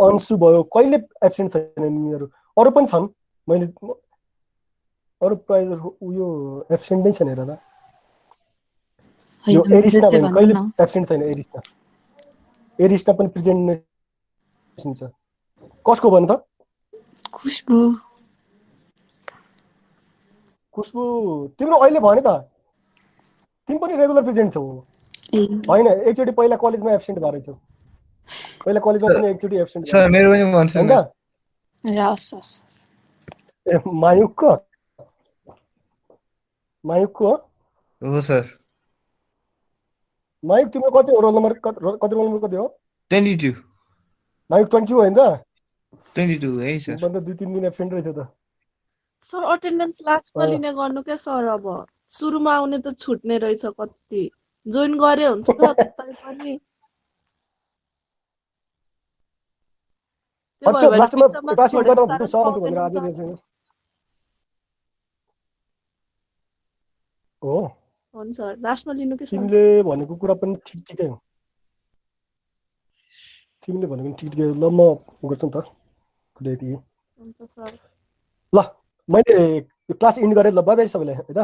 अंशु भयो कहिले एब्सेन्ट छैन निहरु अरु पनि छन् मैले अरु प्राय यो एब्सेन्ट नै छैन हेर ल यो एरिस्टा पनि कहिले एब्सेन्ट छैन एरिस्टा पनि प्रेजेन्ट नै छ कसको भन त खुशबु तिम्रो अहिले भने त तिमी पनि रेगुलर प्रेजेन्ट छौ हैन एकचोटी पहिला कलेजमा एब्सेन्ट भएर छौ पहिला कलेजमा पनि एकचोटी एब्सेन्ट सर मेरो पनि भन्छ नि यस ए मायुकको हो सर नाइक तिम्रो कति हो रोल नम्बर कति रोल नम्बर कति हो 22 नाइक 22 होइन त 22 है सर बन्द 2-3 दिन एब्सेन्ट रहेछ त सर अटेन्डेन्स लास्टमा लिने गर्नु क्या सर अब सुरुमा आउने त छुट्ने रहेछ कति जोइन गरे हुन्छ त तै पनि त्यो भएर लास्टमा बिचमा क्लास छोडेर गर्दा तारा सर पाउँदैन भनेर आज सर। दिएछ हो हुन्छ सर लास्टमा लिनु कि सर तिमीले भनेको कुरा पनि ठिकै हो तिमीले भनेको पनि ठिकै हो ल म गर्छु नि त यति हुन्छ सर ल मैले क्लास इन्ड गरेँ ल बाई बाई सबैलाई है त